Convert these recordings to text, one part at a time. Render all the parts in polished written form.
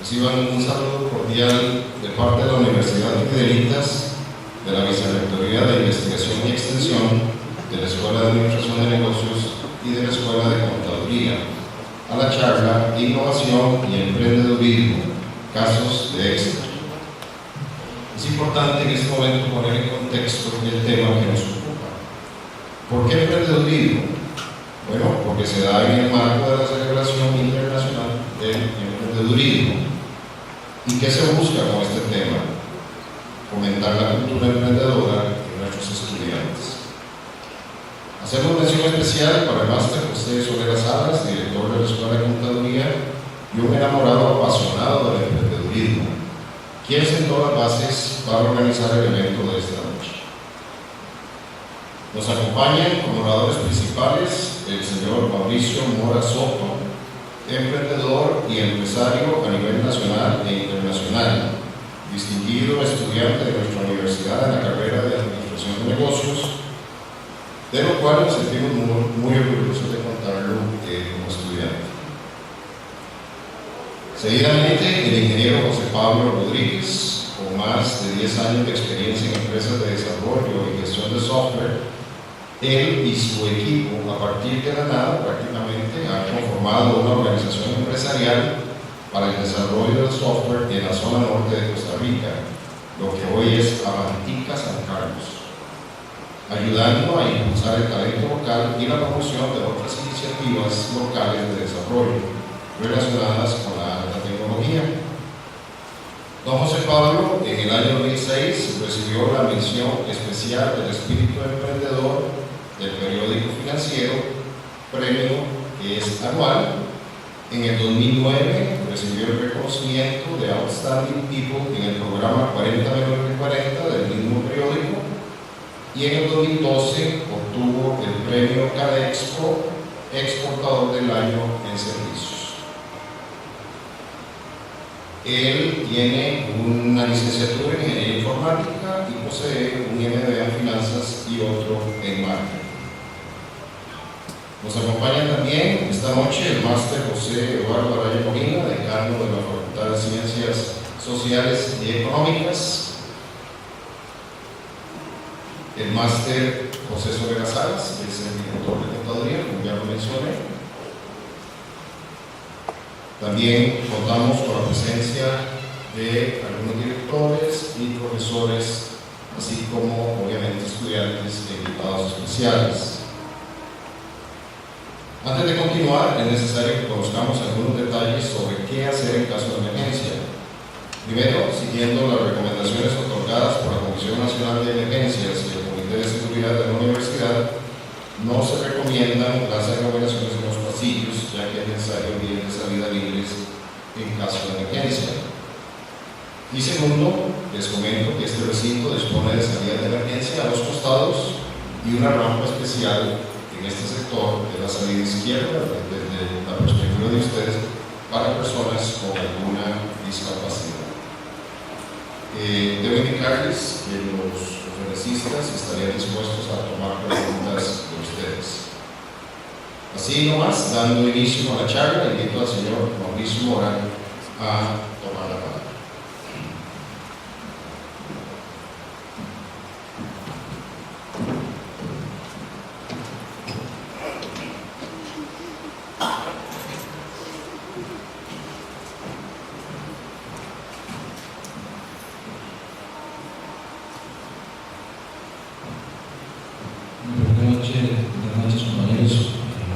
Reciban un saludo cordial de parte de la Universidad de Fidelitas, de la Vicerrectoría de Investigación y Extensión, de la Escuela de Administración de Negocios y de la Escuela de Contaduría, a la charla Innovación y Emprendedurismo, casos de éxito. Es importante en este momento poner en contexto el tema que nos ocupa. ¿Por qué emprendedurismo? Bueno, porque se da en el marco de la celebración internacional del emprendedurismo. ¿Y qué se busca con este tema? Fomentar la cultura emprendedora en nuestros estudiantes. Hacemos mención especial para el máster José Solera Salas, director de la Escuela de Contaduría y un enamorado apasionado del emprendedurismo, quien sentó las bases para organizar el evento de esta noche. Nos acompañan como oradores principales el señor Mauricio Mora Soto, emprendedor y empresario a nivel nacional e internacional, distinguido estudiante de nuestra universidad en la carrera de Administración de Negocios, de lo cual nos sentimos muy orgullosos de contarlo como estudiante. Seguidamente, el ingeniero José Pablo Rodríguez, con más de 10 años de experiencia en empresas de desarrollo y gestión de software. Él y su equipo, a partir de la nada, prácticamente han conformado una organización empresarial para el desarrollo del software en la zona norte de Costa Rica, lo que hoy es Avantica San Carlos, ayudando a impulsar el talento local y la promoción de otras iniciativas locales de desarrollo relacionadas con la alta tecnología. Don José Pablo, en el año 2006, recibió la mención especial del espíritu emprendedor del periódico financiero, premio que es anual. En el 2009 recibió el reconocimiento de Outstanding People en el programa 40 menores de 40 del mismo periódico, y en el 2012 obtuvo el premio Cadexpo Exportador del Año en Servicios. Él tiene una licenciatura en Ingeniería Informática y posee un MBA en Finanzas y otro en Marketing. Nos acompaña también esta noche el máster José Eduardo Araya Molina, decano de la Facultad de Ciencias Sociales y Económicas, el máster José Solera Salas, que es el director de Contaduría, como ya lo mencioné. También contamos con la presencia de algunos directores y profesores, así como obviamente estudiantes e invitados especiales. Antes de continuar, es necesario que conozcamos algunos detalles sobre qué hacer en caso de emergencia. Primero, siguiendo las recomendaciones otorgadas por la Comisión Nacional de Emergencias y el Comité de Seguridad de la Universidad, no se recomiendan las aglomeraciones en los pasillos, ya que es necesario vías de salida libres en caso de emergencia. Y segundo, les comento que este recinto dispone de salida de emergencia a los costados y una rampa especial en este sector de la salida izquierda, desde la perspectiva de ustedes, para personas con alguna discapacidad. Debo indicarles que los conferencistas estarían dispuestos a tomar preguntas de ustedes. Así nomás, dando inicio a la charla, invito al señor Mauricio Mora a tomar la palabra. Buenas noches, compañeros.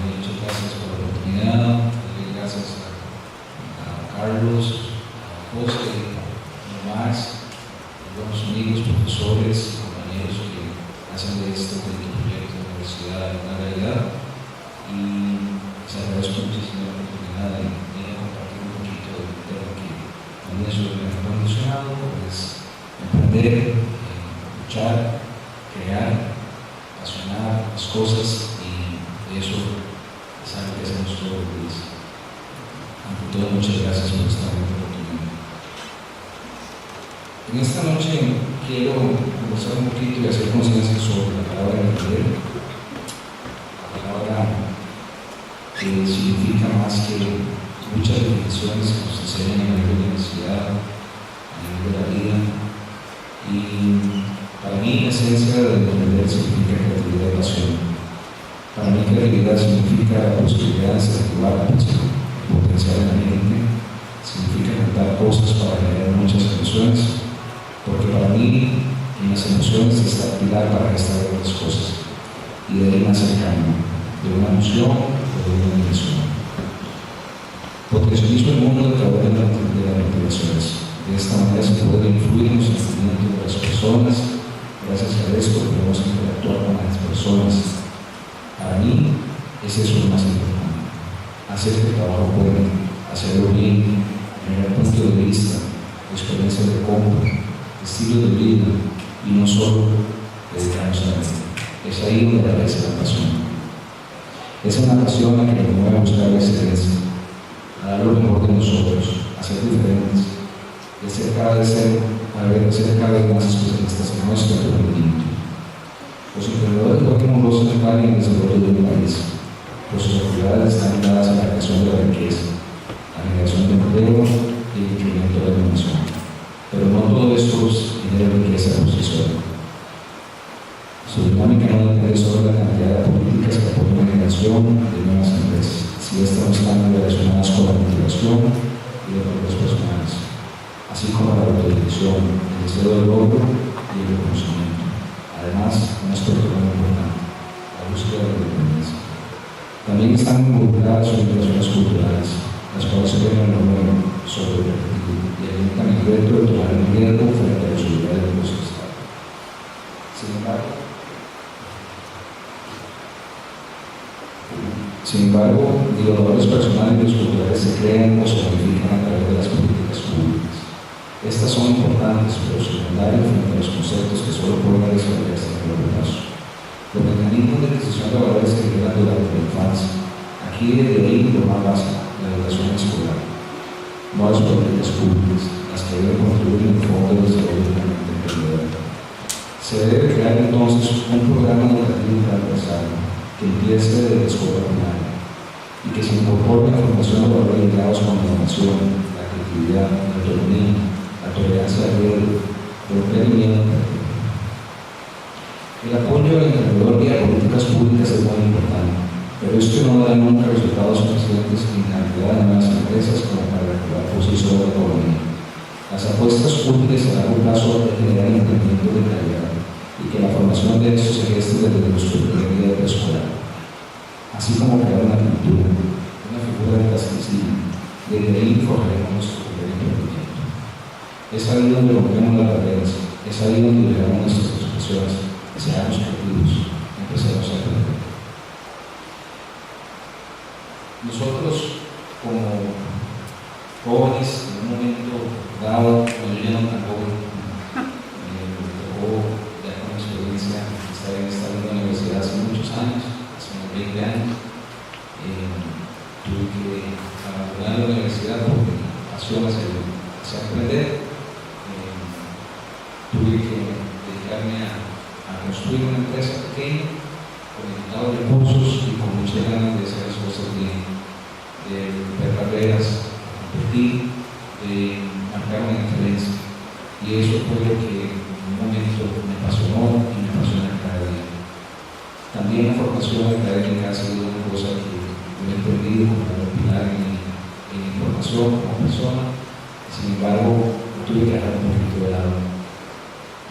Muchas gracias por la oportunidad. Gracias a Carlos, a José, a Max, a buenos amigos, profesores, compañeros que hacen de este proyecto de la universidad una realidad. Y les agradezco muchísimo la oportunidad de compartir un poquito de lo que también sobre lo que han mencionado, pues emprender, luchar, crear, apasionar las cosas, y eso es algo que hacemos todos los días. Ante todo, muchas gracias por esta oportunidad. En esta noche quiero conversar un poquito y hacer conciencia sobre la palabra emprender. La palabra que significa más que muchas definiciones que nos enseñan a nivel de universidad, a nivel de la vida. Y para mí, la esencia de emprender significa creatividad y pasión. Para mí, creatividad significa la posibilidad de activar el potencial de la mente, significa contar cosas para generar muchas emociones, porque para mí, en las emociones está el pilar para gestar otras cosas, y de ahí nace el cambio, de una emoción o de una dimensión. Potencializo el mundo a través de las motivaciones. De esta manera se puede influir en los sentimientos de las personas. Gracias a esto podemos interactuar con las personas. Para mí, es eso lo más importante. Hacer que el trabajo pueda hacerlo bien, tener punto de vista, experiencias de compra, estilo de vida, y no solo dedicarnos a esto. Es ahí donde aparece la pasión. Es una pasión la que nos mueve a buscar la excelencia, a dar lo mejor de nosotros, a ser diferentes, y ser cada vez más especialistas en nuestro emprendimiento. Los emprendedores juegan un rol central en el desarrollo de un país, pues sus actividades están ligadas a la creación de la riqueza, a la generación de empleo y el incremento de la innovación. Pero no todo esto genera riqueza por sí solo. Su dinámica no depende solo de la cantidad de políticas que apoyan la generación de nuevas empresas, si estas no están relacionadas con la motivación y los valores personales, así como la autodirección, el deseo del logro y el reconocimiento. Además, un aspecto muy importante, la búsqueda de la independencia. También están involucradas sus relaciones culturales, las cuales se ven en lo nuevo, sobre el objetivo, y alimentan el reto de tomar el riesgo frente a la posibilidad de los estados. Sin embargo, ni los valores personales ni los culturales se crean o se modifican a través de las políticas públicas. Estas son importantes, pero secundarias frente a los conceptos que solo pueden desarrollarse en el largo plazo. Los mecanismos de decisión de valores se generan durante la infancia. Aquí desde ahí lo más básico, la educación escolar, no las políticas públicas, las que deben contribuir en el fondo del desarrollo de la mente emprendedora. Se debe crear entonces un programa educativo transversal que empiece desde la escuela primaria y que se incorpore la formación de valores ligados con la innovación, la creatividad, la autonomía, la tolerancia al riesgo, el emprendimiento. El apoyo al emprendedor vía políticas públicas es muy importante, pero esto no da nunca resultados suficientes en cantidad de nuevas empresas como para recuperar por sí sola la economía. Las apuestas útiles a largo plazo deben generar emprendimiento de calidad y que la formación de estos se geste desde nuestro primer día de preescolar, así como crear una cultura, una figura de plasticina. Desde ahí forjaremos nuestro primer emprendimiento. Es ahí donde rompemos las barreras, es ahí donde liberamos nuestras expresiones, seamos creativos, empecemos a aprender. Nosotros, como jóvenes, en un momento dado, cuando yo ya no tan joven, me tocó ya con experiencia estar en esta misma universidad hace muchos años, hace unos 20 años. Tuve que abandonar la universidad porque mi pasión hacia aprender. Tuve que dedicarme a construir una empresa pequeña, con limitados recursos y con muchas ganas de hacer las cosas bien, de romper barreras, de competir, de marcar una diferencia. Y eso fue lo que en un momento me apasionó y me apasiona cada día. También la formación académica ha sido una cosa que me he perdido como pilar en mi formación como persona. Sin embargo, tuve que dejar un poquito de lado,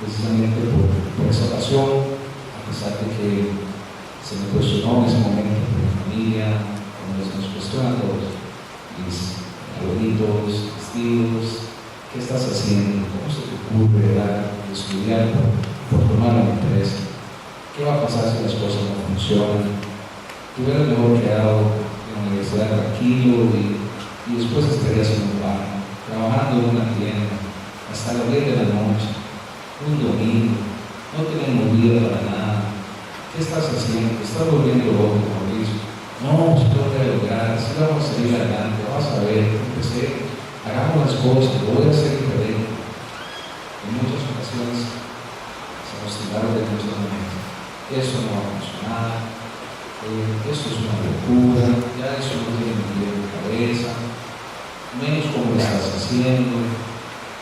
precisamente por esa pasión, a pesar de que se me cuestionó en ese momento por mi familia, como se nos cuestiona a todos, mis abuelitos, mis tíos, ¿qué estás haciendo? ¿Cómo se te ocurre estudiar por tomar una empresa? ¿Qué va a pasar si las cosas no funcionan? Tú hubieras mejor quedado en la universidad tranquilo y después estarías en un bar, trabajando en una tienda, hasta las 10 de la noche, un domingo, no tenemos vida para nada. ¿Qué estás haciendo? ¿Te estás volviendo loco, Mauricio? No, se puede lograr, si vamos a salir adelante, vas a ver, empecé, hagamos las cosas, lo voy a hacer diferente. En muchas ocasiones se nos tiraron de nuestra mente. Eso no va a funcionar, esto es una locura, ya eso no tiene ni idea de cabeza, menos cómo lo estás haciendo,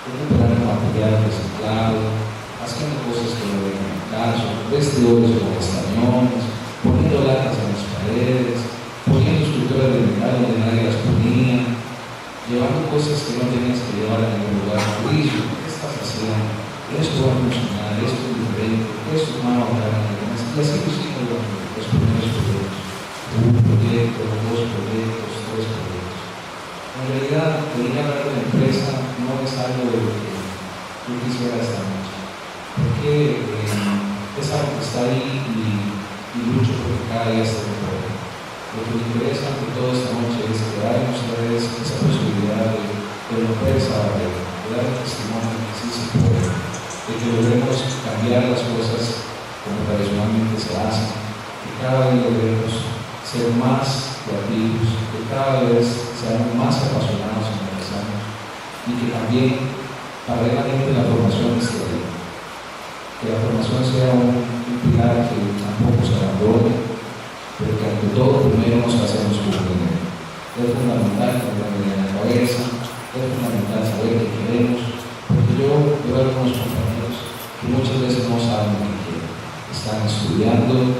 recuperando material reciclado, haciendo cosas que no vengan al caso, vestidores con estañones, poniendo latas en las paredes, poniendo esculturas de metal donde nadie las ponía, llevando cosas que no tenías que llevar en ningún lugar de juicio. ¿Qué estás haciendo? Esto va a funcionar, esto es diferente, esto es más bacán. Y así lo hicimos los primeros proyectos. Un proyecto, dos proyectos, tres proyectos. En realidad, venir a hablar de la empresa no es algo de lo que yo quisiera esta noche, porque es algo que está ahí y lucho porque cada día esté mejor. Lo que me interesa ante todo esta noche es dar a ustedes esa posibilidad de romper esa barrera, de dar el testimonio de que sí se puede, de que logremos cambiar las cosas como tradicionalmente se hacen, que cada vez logremos ser más creativos, que cada vez seamos más apasionados en lo que hacemos y que también paralelamente la formación esté ahí. Que la formación sea un pilar que tampoco se abandone, pero que ante todo primero nos hacemos comprender. Es fundamental tener una idea en la cabeza, es fundamental saber qué queremos, porque yo veo a algunos compañeros que muchas veces no saben lo que quieren. Están estudiando,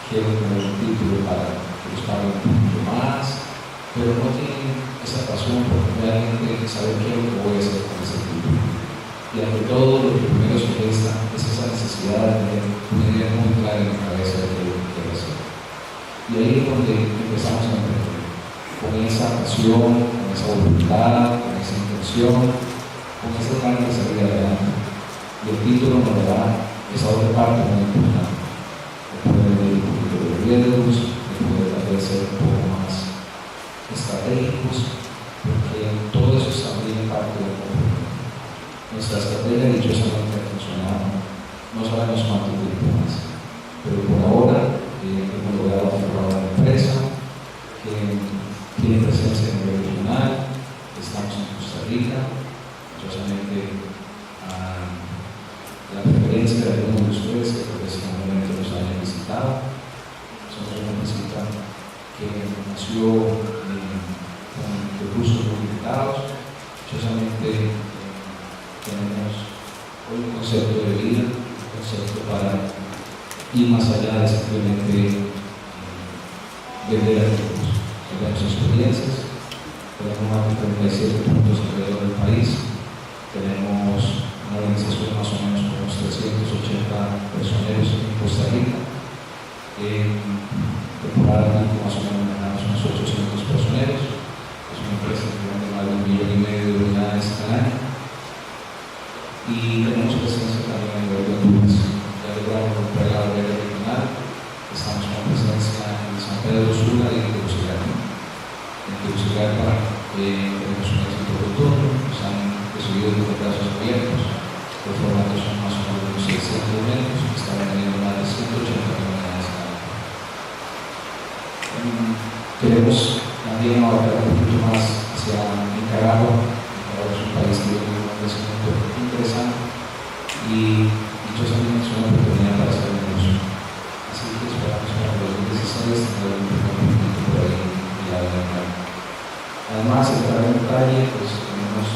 quieren tener un título para que les paguen un poquito más, pero no tienen esa pasión por realmente saber qué es lo que voy a hacer con ese título. Y ante todo, lo que primero se gesta es esa necesidad de tener una idea muy clara en la cabeza de qué es lo que quiero hacer. Y ahí es donde empezamos a emprender, con esa pasión, con esa voluntad, con esa intención, con esa ganas de salir adelante. Y el título nos dará esa otra parte muy importante, de poder medir un poquito de riesgos, de poder tal vez ser un poco más estratégicos, porque todo eso es también parte del compromiso. Nuestra estrategia dichosamente ha funcionado, no sabemos cuánto tiempo más, pero por ahora hemos logrado formar una empresa que tiene presencia a nivel regional. Estamos en Costa Rica, dichosamente la preferencia de algunos de ustedes que profesionalmente nos hayan visitado. Nosotros una visita que nació con recursos limitados. Dichosamente tenemos hoy un concepto de vida, un concepto para ir más allá de simplemente vender activos. Tenemos experiencias, tenemos más de 37 puntos alrededor del país, tenemos una organización más o menos con unos 380 personeros en Costa Rica. Temporalmente más o menos manejamos unos 800 personeros. Es una empresa que vende más de 1,5 millones de unidades al año. Y tenemos presencia también a nivel de Honduras. Ya logramos romper la barrera regional. Estamos con presencia en San Pedro Sula y en Tegucigalpa. En Tegucigalpa tenemos un éxito rotundo, nos han recibido con los brazos abiertos. Los formatos son más o menos 600 metros, están vendiendo más de 180 unidades al año. Queremos también abarcar un poquito más hacia Nicaragua. Nicaragua es un país que tiene un crecimiento interesante y dichosamente es una oportunidad para hacer negocio. Así que esperamos para el 2016 tener un movimiento por ahí y la verdad. Además, entrar en detalle, pues tenemos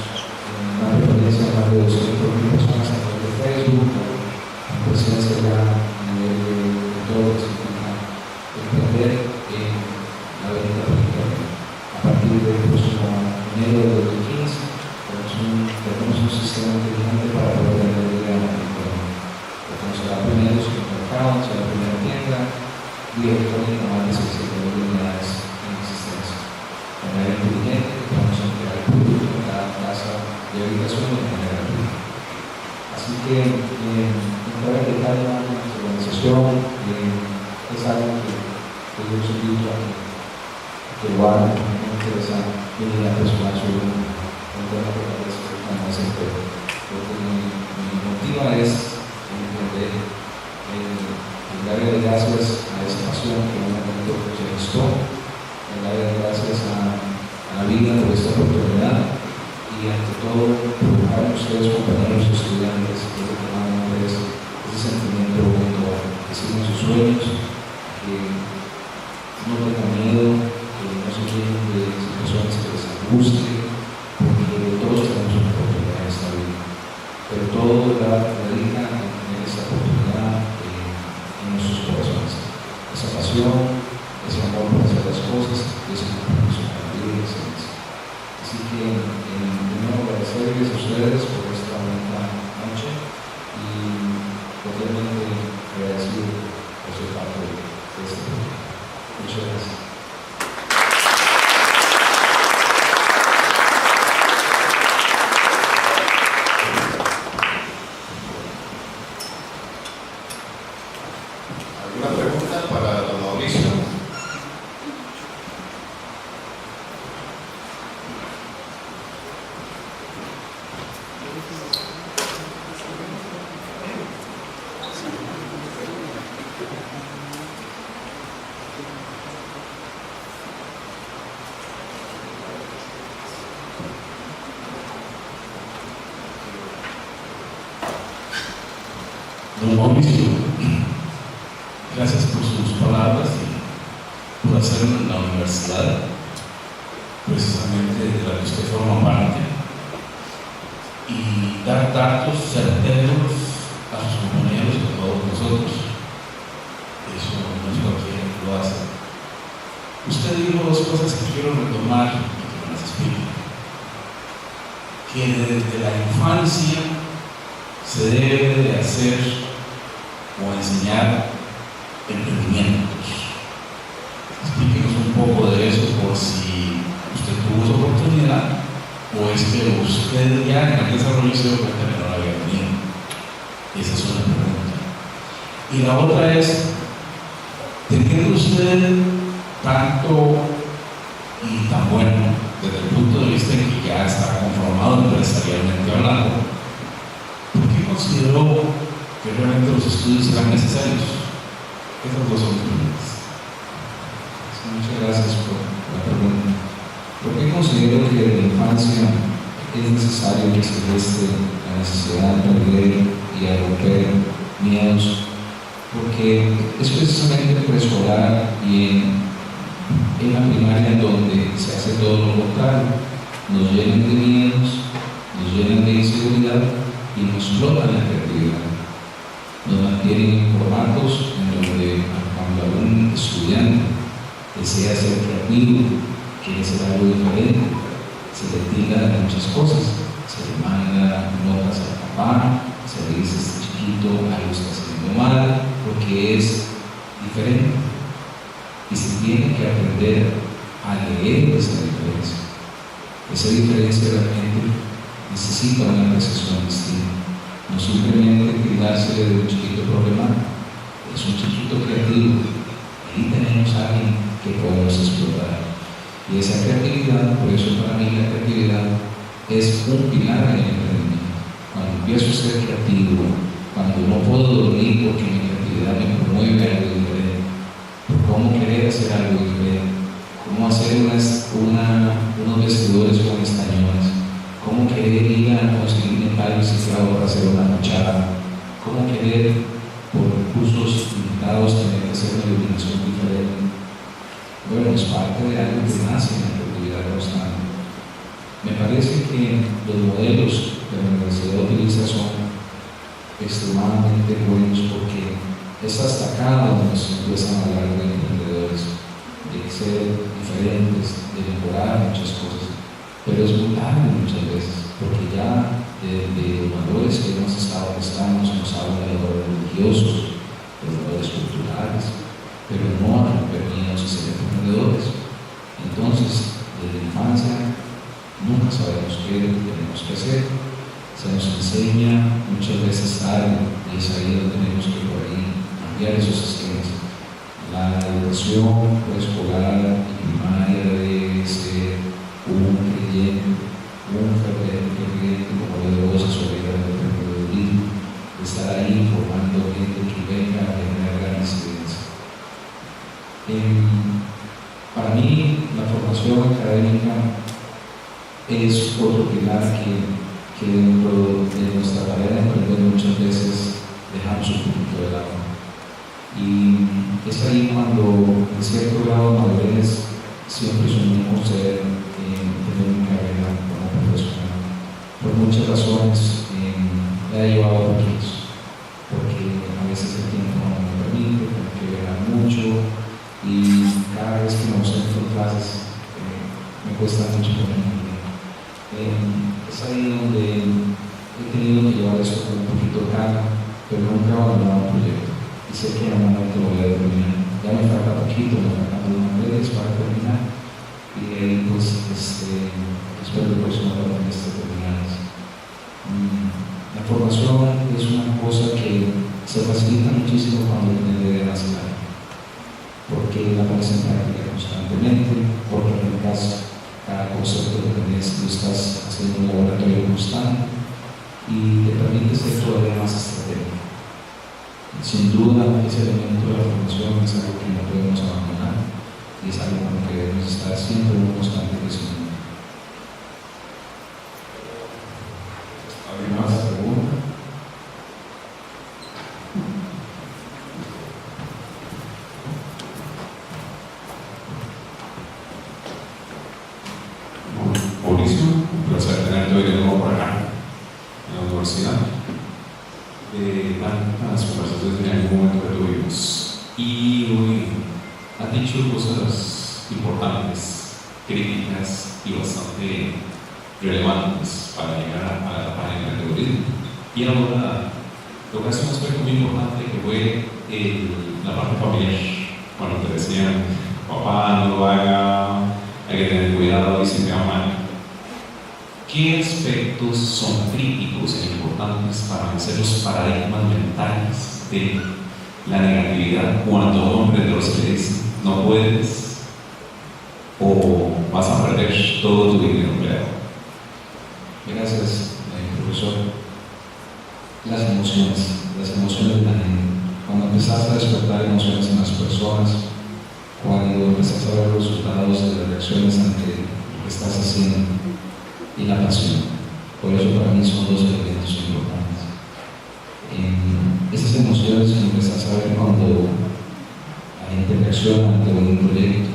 una referencia de más de 200.000 personas a través de Facebook, con presencia ya a nivel de todo lo que significa emprender en la avenida Ricardo. A partir del próximo enero de 2015, tenemos un sistema inteligente para poder vender a la Ricardo. Como será primero su mercado, será la primera tienda, y electrónica más de 600.000 unidades en existencia. De manera inteligente, vamos a entregar el producto en cada casa de habitación de manera gratuita. Así que entrar en detalle en nuestra organización es algo que yo os invito a que igual me interesa venir a personal sobre un tema que parece como ese tema. Lo que me motiva es entender darle las gracias a esa pasión que en un momento se gestó, darle las gracias a la vida por esta oportunidad y ante todo provocar a ustedes, compañeros estudiantes, que es lo que más me interesa, ese sentimiento bonito, que sigan sus sueños, que no tengan miedo, que no se llenen de situaciones que les angustien, pasión, ese amor por hacer las cosas, ese compromiso con la vida y excelencia. Así que, primero agradecerles a ustedes por esta bonita noche y totalmente agradecido por ser parte de este proyecto. Muchas gracias. ¿Alguna pregunta para don Mauricio? Don Mauricio, gracias por sus palabras y por hacer la universidad, precisamente de la que usted forma parte, y dar datos certeros a sus compañeros y a todos nosotros. Eso no es cualquiera que lo hace. Usted dijo dos cosas que quiero retomar y que me las explique. Que desde la infancia se debe de hacer o enseñar emprendimientos. Explíquenos un poco de eso por si usted tuvo esa oportunidad o es que usted ya en el desarrollo se dio cuenta que no la había tenido. Esa es una pregunta. Y la otra es, teniendo usted tanto y tan bueno desde el punto de vista en que ya está conformado empresarialmente hablando, ¿por qué consideró que realmente los estudios eran necesarios? Esas dos son mis preguntas. Muchas gracias por la pregunta. ¿Por qué considero que en la infancia es necesario que se geste la necesidad de aprender y a romper miedos? Porque es precisamente en preescolar y en la primaria en donde se hace todo lo contrario. Nos llenan de miedos, nos llenan de inseguridad y nos explotan la creatividad. Nos mantienen en formatos en donde cuando algún estudiante desea ser creativo, quiere hacer algo diferente, se le tilda de muchas cosas, se le manda notas al papá, se le dice este chiquito algo está haciendo mal porque es diferente y se tiene que aprender a leer esa diferencia. Esa diferencia realmente necesita una apreciación distinta. No simplemente tildarse de un chiquito problemático, es un chiquito creativo. Ahí tenemos a alguien que podemos explotar. Y esa creatividad, por eso para mí la creatividad es un pilar en el emprendimiento. Cuando empiezo a ser creativo, cuando no puedo dormir porque mi creatividad me promueve algo diferente, por cómo querer hacer algo diferente, cómo hacer unos vestidores con estañones, cómo querer ir a conseguir metal cifrado para hacer una cuchara, cómo querer por recursos limitados tener que hacer una iluminación diferente. Bueno, es parte de algo que nace en la creatividad constante. Me parece que los modelos que la universidad utiliza son extremadamente buenos porque es hasta acá donde se empiezan a hablar de emprendedores, de ser diferentes, de mejorar muchas cosas. Pero es muy tarde muchas veces, porque ya de los valores que hemos estado prestando nos hablan de los valores religiosos, de los valores culturales, pero no a romper miedos y ser emprendedores. Entonces, desde la infancia, nunca sabemos qué tenemos que hacer. Se nos enseña muchas veces tarde, y es ahí donde tenemos que por ahí cambiar esos esquemas. La educación preescolar y primaria debe ser un creyente, un ferviente creyente como de voces sobre el emprendedurismo, de estar ahí formando gente que venga a generar gran incidencia. Para mí, la formación académica es otro pilar que dentro de nuestra tarea de emprender muchas veces dejamos un poquito de lado. Y es ahí cuando, en cierto grado de madurez, siempre soñamos ser tener una carrera como profesional. Por muchas razones la he llevado a poquitos, porque a veces el tiempo no me permite, tengo que viajar mucho, cuesta mucho ponerme. Es ahí donde he tenido que llevar esto con un poquito de calma, pero nunca he abandonado el proyecto. Y sé que en un momento lo voy a terminar. Ya me falta poquito, me faltan 2 meses para terminar. Y de ahí, pues, espero el próximo año que esté terminado. La formación es una cosa que se facilita muchísimo cuando tienes la idea más clara, porque la pones en práctica constantemente, porque aplicas cada concepto que tenés, lo estás haciendo un laboratorio constante y te permite ser todavía más estratégico. Sin duda, ese elemento de la formación es algo que no podemos abandonar y es algo con lo que debemos estar siempre en un constante crecimiento. ¿Alguien más pregunta? Mauricio, un placer tenerte hoy de nuevo por acá, en la universidad. Tantas conversaciones en algún momento que tuvimos. Y hoy has dicho cosas importantes, críticas y bastante relevantes para llegar a la etapa de emprendedurismo. Y ahora tocaste un aspecto muy importante que fue la parte familiar. Cuando te decían, papá, no lo haga, hay que tener cuidado y se me va mal. ¿Qué aspectos son críticos e importantes para vencer los paradigmas mentales de la negatividad cuando a un emprendedor se le dice no puedes o vas a perder todo tu dinero empleado? Gracias, profesor. Las emociones de la gente. Cuando empezás a despertar emociones en las personas, cuando empezás a ver los resultados de las reacciones ante lo que estás haciendo y la pasión. Por eso para mí son 2 elementos importantes. Esas emociones que empezás a ver cuando la gente reacciona ante un proyecto,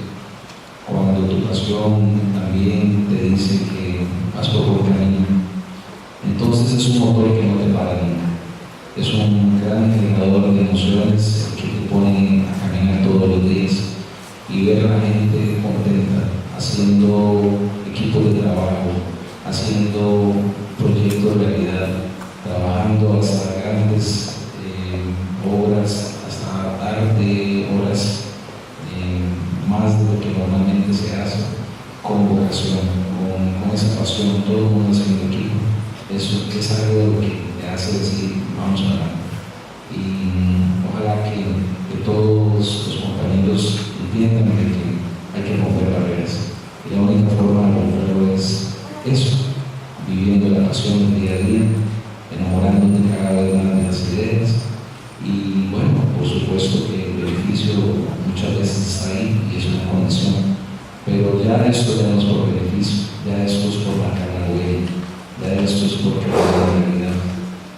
cuando tu pasión también te dice que vas por buen camino, entonces es un motor que no te para nunca. Es un gran generador de emociones que te ponen a caminar todos los días y ver a la gente contenta, haciendo equipos de trabajo, haciendo proyectos de realidad, trabajando hasta grandes obras, hasta arte, horas más de lo que normalmente se hace, con vocación, con esa pasión, todo el mundo haciendo equipo. Eso es algo de lo que te hace decir, vamos a ganar. Y ojalá que todos los compañeros entiendan que hay que romper barreras. Y la única forma de romperlo es eso, viviendo la pasión del día a día, enamorándote cada vez más de las ideas. Y bueno, por supuesto que el beneficio muchas veces está ahí y es una condición, pero ya esto ya no es por beneficio, ya esto es por marcar la huella, ya esto es por crear la realidad.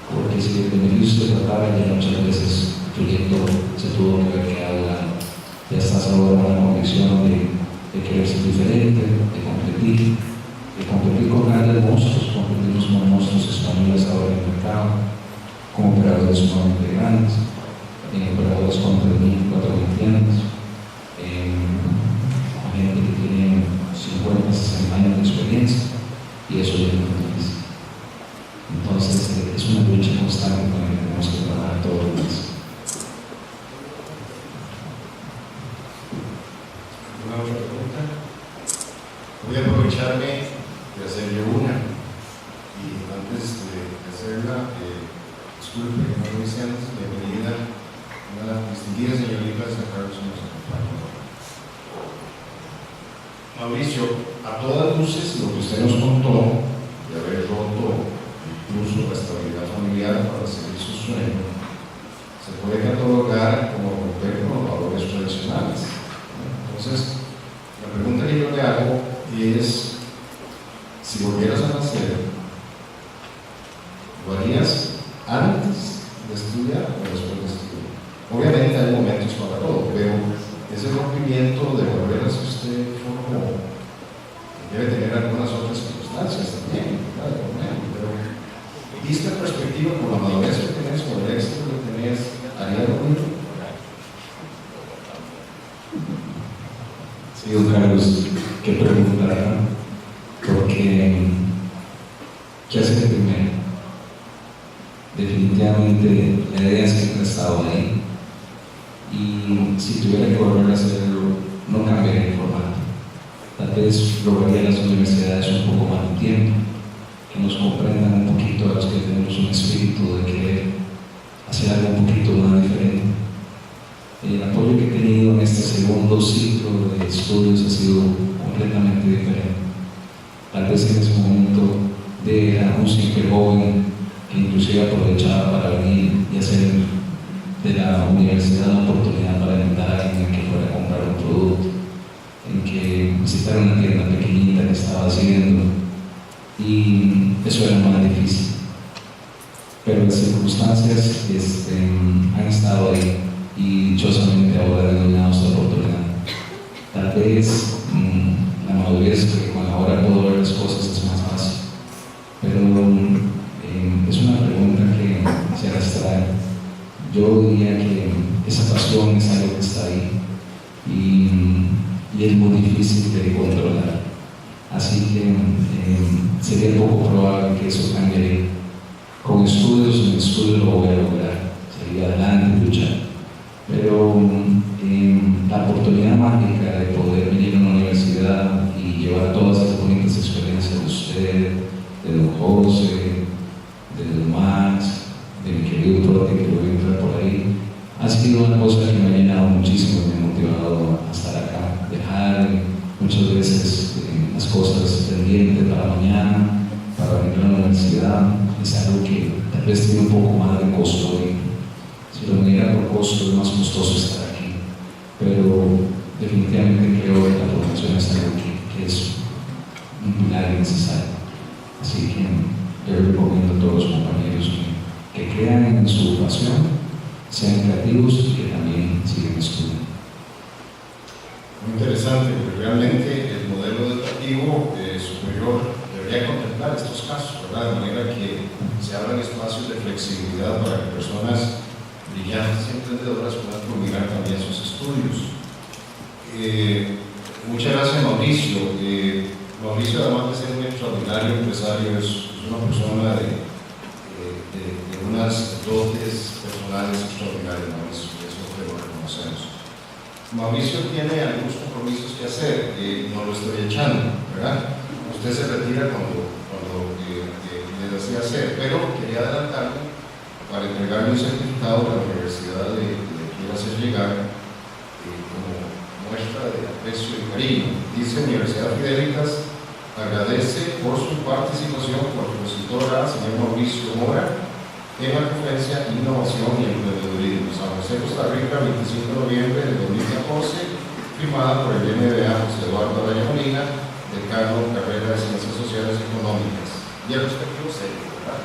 Porque si el beneficio se trataba, ya muchas veces el proyecto se tuvo que haber quedado de lado. Ya estás ahora con la convicción de querer ser diferente, de competir con grandes monstruos. Competimos con monstruos españoles ahora en el mercado, con operadores sumamente grandes, operadores con 3.000, 4.000 tiendas, con gente que tiene 50, 60 años de experiencia, y eso es muy difícil. Entonces, es una lucha constante con la que tenemos que trabajar todos los días. ¿Alguna otra pregunta? Voy a aprovecharme de hacerle una, y antes de hacerla, disculpe que no lo hice antes, bienvenida a una distinguida señorita de San Carlos que nos acompaña. Mauricio, a todas luces lo que usted nos contó de haber roto incluso la estabilidad familiar para seguir su sueño, se puede catalogar como romper con los valores tradicionales. Entonces, la pregunta que yo le hago es, si volvieras a nacer, ¿lo harías antes de estudiar o después de estudiar? Obviamente hay momentos para todo, pero ese rompimiento de volver a que usted formó debe tener algunas otras circunstancias también, ¿verdad? Pero vista en perspectiva con la madurez que tenés, con el éxito que tenés, ¿haría lo mismo? Sí, don Carlos, qué pregunta definitivamente la idea siempre ha estado ahí. Y si tuviera que volver a hacerlo, no cambiaría el formato. Tal vez lograría las universidades un poco más de tiempo, que nos comprendan un poquito a los que tenemos un espíritu de querer hacer algo un poquito más diferente. El apoyo que he tenido en este segundo ciclo de estudios ha sido completamente diferente. Tal vez en ese momento era un simple joven que inclusive aprovechaba para venir y hacer de la universidad una oportunidad para invitar a alguien que fuera a comprar un producto, en que visitara una tienda pequeñita que estaba haciendo, y eso era más difícil. Pero las circunstancias han estado ahí y dichosamente ahora han dado esta oportunidad. Tal vez la madurez, que con ahora puedo ver las cosas, es más fácil, pero es una pregunta que se arrastra. Yo diría que esa pasión es algo que está ahí y es muy difícil de controlar. Así que sería poco probable que eso cambie. Con estudios, en estudios lo voy a lograr, seguir adelante, luchar. Pero la oportunidad mágica de poder venir a una universidad y llevar todas esas bonitas experiencias de usted, de don José, de don Max, de mi querido Prote, que lo voy a entrar por ahí, ha sido una cosa que me ha llenado muchísimo y me ha motivado a estar acá. Dejar muchas veces las cosas pendientes para mañana, para venir a la universidad, es algo que tal vez tiene un poco más de costo. Si lo midiera por costo, es más costoso estar aquí. Pero definitivamente creo que la formación es algo que es un pilar necesario. Así que yo recomiendo a todos los compañeros que crean en su pasión, sean creativos y que también sigan estudiando. Muy interesante, porque realmente el modelo educativo superior debería contemplar estos casos, ¿verdad? De manera que se abran espacios de flexibilidad para que personas brillantes y emprendedoras puedan culminar también sus estudios. Muchas gracias, Mauricio. Mauricio, además de ser un extraordinario empresario, es una persona de unas dotes personales extraordinarias, Mauricio, eso te lo reconocemos. Mauricio tiene algunos compromisos que hacer, no lo estoy echando, ¿verdad? Usted se retira cuando le desea hacer, pero quería adelantarme para entregarle un certificado que la universidad le quiere hacer llegar como muestra de aprecio y cariño. Dice: Universidad Fidelitas agradece por su participación como expositora al señor Mauricio Mora en la conferencia Innovación y Emprendedurismo, San José, Costa Rica, 25 de noviembre de 2014, firmada por el MBA José Eduardo Araya Molina, decano de carrera de Ciencias Sociales y Económicas, y el respectivo sello, ¿verdad?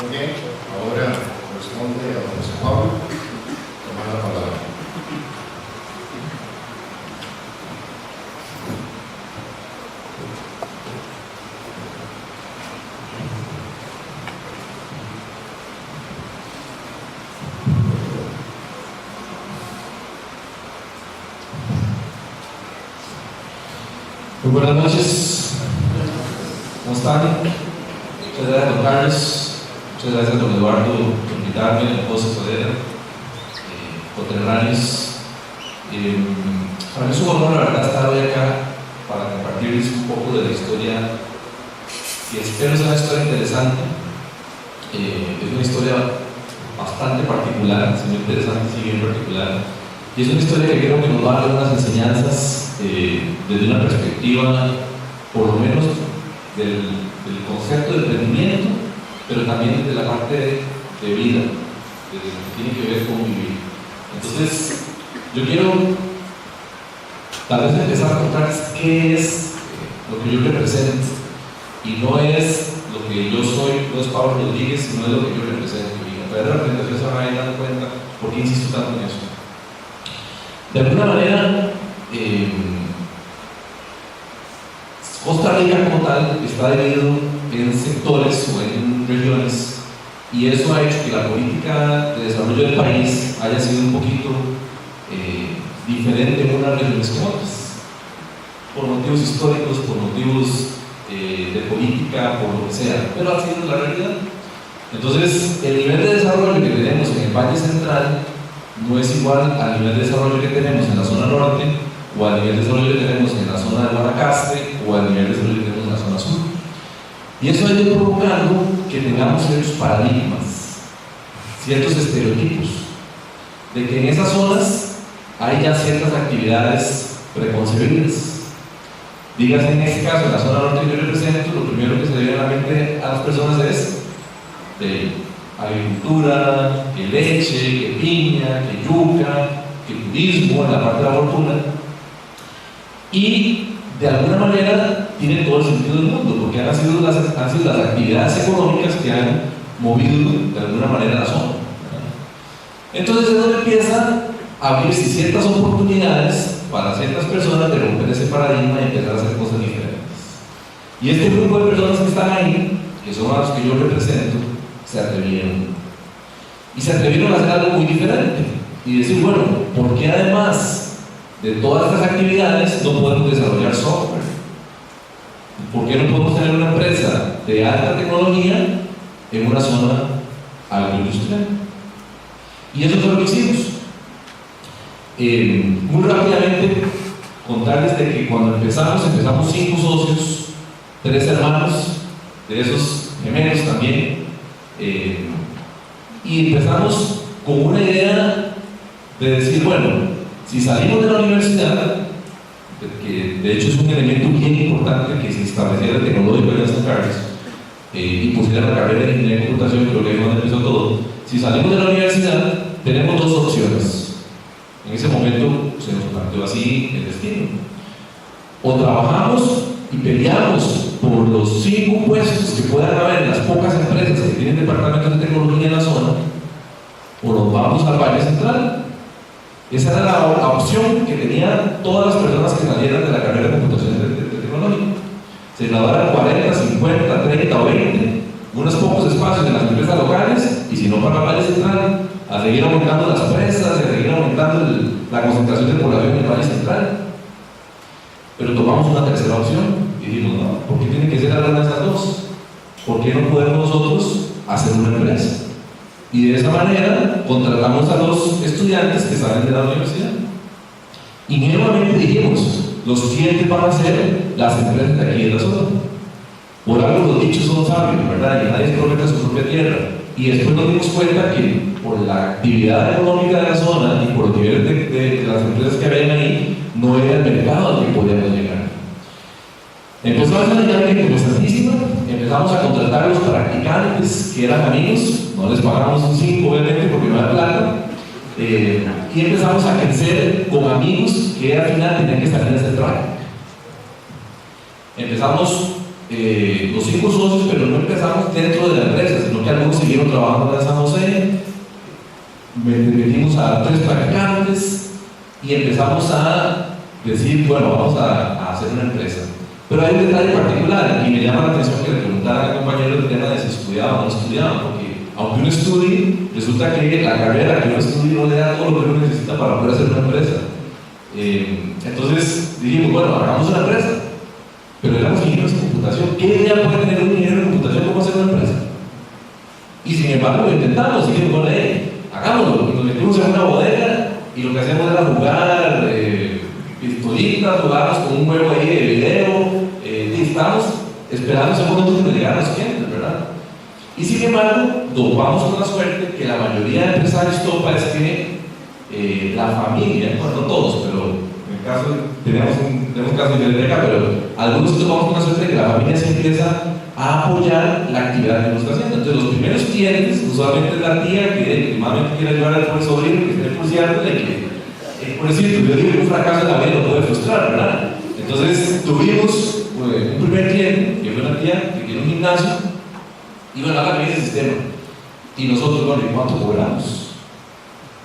Muy bien, ahora corresponde a don José Pablo tomar la palabra. Muy buenas noches, ¿cómo están? Muchas gracias, don Carlos, muchas gracias, don Eduardo, por invitarme, don José Sodera, Coterráneos. Para mí es un honor, la verdad, estar hoy acá para compartirles un poco de la historia, que espero sea una historia interesante. Es una historia bastante particular, es muy interesante, sí, bien particular, y es una historia que creo que nos va a dar unas enseñanzas desde una perspectiva, por lo menos, del concepto de emprendimiento, pero también desde la parte de vida, desde lo que tiene que ver con vivir. Entonces, yo quiero tal vez empezar a contarles qué es lo que yo represento, y no es lo que yo soy, no es Pablo Rodríguez, sino es lo que yo represento. Y a través de la presentación se van a ir dando cuenta por qué insisto tanto en eso. De alguna manera, Costa Rica como tal está dividido en sectores o en regiones, y eso ha hecho que la política de desarrollo del país haya sido un poquito diferente en unas regiones que otras, por motivos históricos, por motivos de política, por lo que sea, pero ha sido la realidad. Entonces, el nivel de desarrollo que tenemos en el Valle Central no es igual al nivel de desarrollo que tenemos en la zona norte, o al nivel de desarrollo que tenemos en la zona de Guanacaste, o al nivel de desarrollo que tenemos en la zona sur. Y eso ha ido provocando que tengamos ciertos paradigmas, ciertos estereotipos, de que en esas zonas hay ya ciertas actividades preconcebidas. Dígase en este caso, en la zona norte que yo represento, lo primero que se le viene a la mente a las personas es de agricultura, que leche, que piña, que yuca, que turismo en la parte de la fortuna. Y de alguna manera tiene todo el sentido del mundo, porque han sido las actividades económicas que han movido de alguna manera la zona. Entonces es donde empieza a abrirse ciertas oportunidades para ciertas personas de romper ese paradigma y empezar a hacer cosas diferentes. Y este grupo de personas que están ahí, que son a los que yo represento, se atrevieron. Y se atrevieron a hacer algo muy diferente. Y decir, bueno, ¿por qué además de todas estas actividades no podemos desarrollar software? ¿Por qué no podemos tener una empresa de alta tecnología en una zona agroindustrial? Y eso fue lo que hicimos. Muy rápidamente contarles de que cuando empezamos 5 socios, 3 hermanos, de esos gemelos también, y empezamos con una idea de decir, bueno, si salimos de la universidad, que de hecho es un elemento bien importante que se estableciera el tecnológico de San Carlos y pusiera la carrera de ingeniería de computación, creo que es donde empezó todo. Si salimos de la universidad, tenemos 2 opciones. En ese momento se nos planteó así el destino: o trabajamos y peleamos por los 5 puestos que puedan haber en las pocas empresas que tienen departamentos de tecnología en la zona, o nos vamos al Valle Central. Esa era la opción que tenían todas las personas que salieran de la carrera de computación tecnológica. Se graduaran 40, 50, 30 o 20, unos pocos espacios en las empresas locales, y si no para el Valle Central, a seguir aumentando las presas, a seguir aumentando la concentración de población en el Valle Central. Pero tomamos una tercera opción y dijimos, no, ¿por qué tiene que ser alguna de esas 2? ¿Por qué no podemos nosotros hacer una empresa? Y de esa manera contratamos a 2 estudiantes que salen de la universidad. Y nuevamente dijimos, los clientes van a ser las empresas de aquí de la zona. Por algo los dichos son sabios, ¿verdad? Y nadie es profeta de su propia tierra. Y después nos dimos cuenta que por la actividad económica de la zona y por los niveles de las empresas que habían ahí, no era el mercado al que podíamos llegar. Empezamos a llegar gente interesantísima, empezamos a contratar a los practicantes que eran amigos, no les pagamos un 5 obviamente porque no era plata, y empezamos a crecer con amigos que al final tenían que estar en ese track. Empezamos los 5 socios, pero no empezamos dentro de la empresa, sino que algunos siguieron trabajando en San José. Metimos a 3 practicantes y empezamos a decir, bueno, vamos a hacer una empresa. Pero hay un detalle particular y me llama la atención que le preguntara a compañeros el tema de si estudiaban o no estudiaban, porque aunque uno estudie, resulta que la carrera que uno estudia no le da todo lo que uno necesita para poder hacer una empresa. Entonces dijimos, bueno, hagamos una empresa, pero éramos ingenieros en computación. ¿Qué idea puede tener un ingeniero en computación cómo hacer una empresa? Y sin embargo lo intentamos, dijimos, bueno, hagámoslo. Y nos metimos en una bodega y lo que hacíamos era jugar pistolitas, jugábamos con un juego ahí de video, y estábamos esperando ese momento que nos llegaran los clientes, ¿verdad? Y sin embargo, topamos con la suerte que la mayoría de empresarios topa es que la familia, bueno, no todos, pero en el caso, tenemos casos de biblioteca, pero algunos topamos con la suerte de que la familia se empieza a apoyar la actividad que nos está haciendo. Entonces, los primeros clientes, usualmente es la tía que últimamente quiere ayudar al sobrino que esté pulseándole, que por decir, yo digo que un fracaso en la vida lo puede frustrar, ¿verdad? Entonces, tuvimos un primer cliente, que fue una tía que tiene un gimnasio, y bueno, ahora viene el sistema. Y nosotros, bueno, ¿y cuánto cobramos?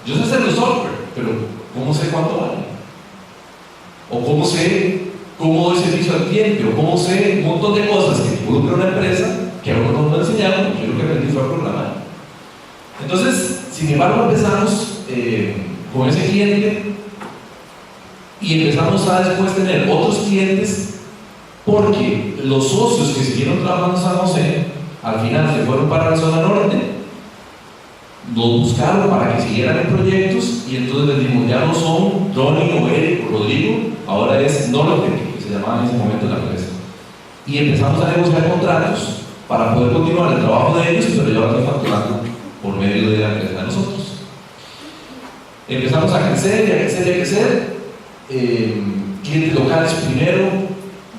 Yo sé hacer los software, pero ¿cómo sé cuánto vale? O ¿cómo sé cómo doy servicio al cliente o cómo sé un montón de cosas que involucran una empresa que a uno no me enseñaron, yo lo que aprendí fue a programar. Entonces, sin embargo, empezamos con ese cliente y empezamos a después tener otros clientes porque los socios que siguieron trabajando en San José al final se fueron para la zona norte, nos buscaron para que siguieran en proyectos y entonces les dijimos, ya no son Ronnie o Eric o Rodrigo, ahora es Nortec, que se llamaba en ese momento la empresa. Y empezamos a negociar contratos para poder continuar el trabajo de ellos, pero llevarlos facturando por medio de la empresa de nosotros. Empezamos a crecer y a crecer y a crecer. Clientes locales primero,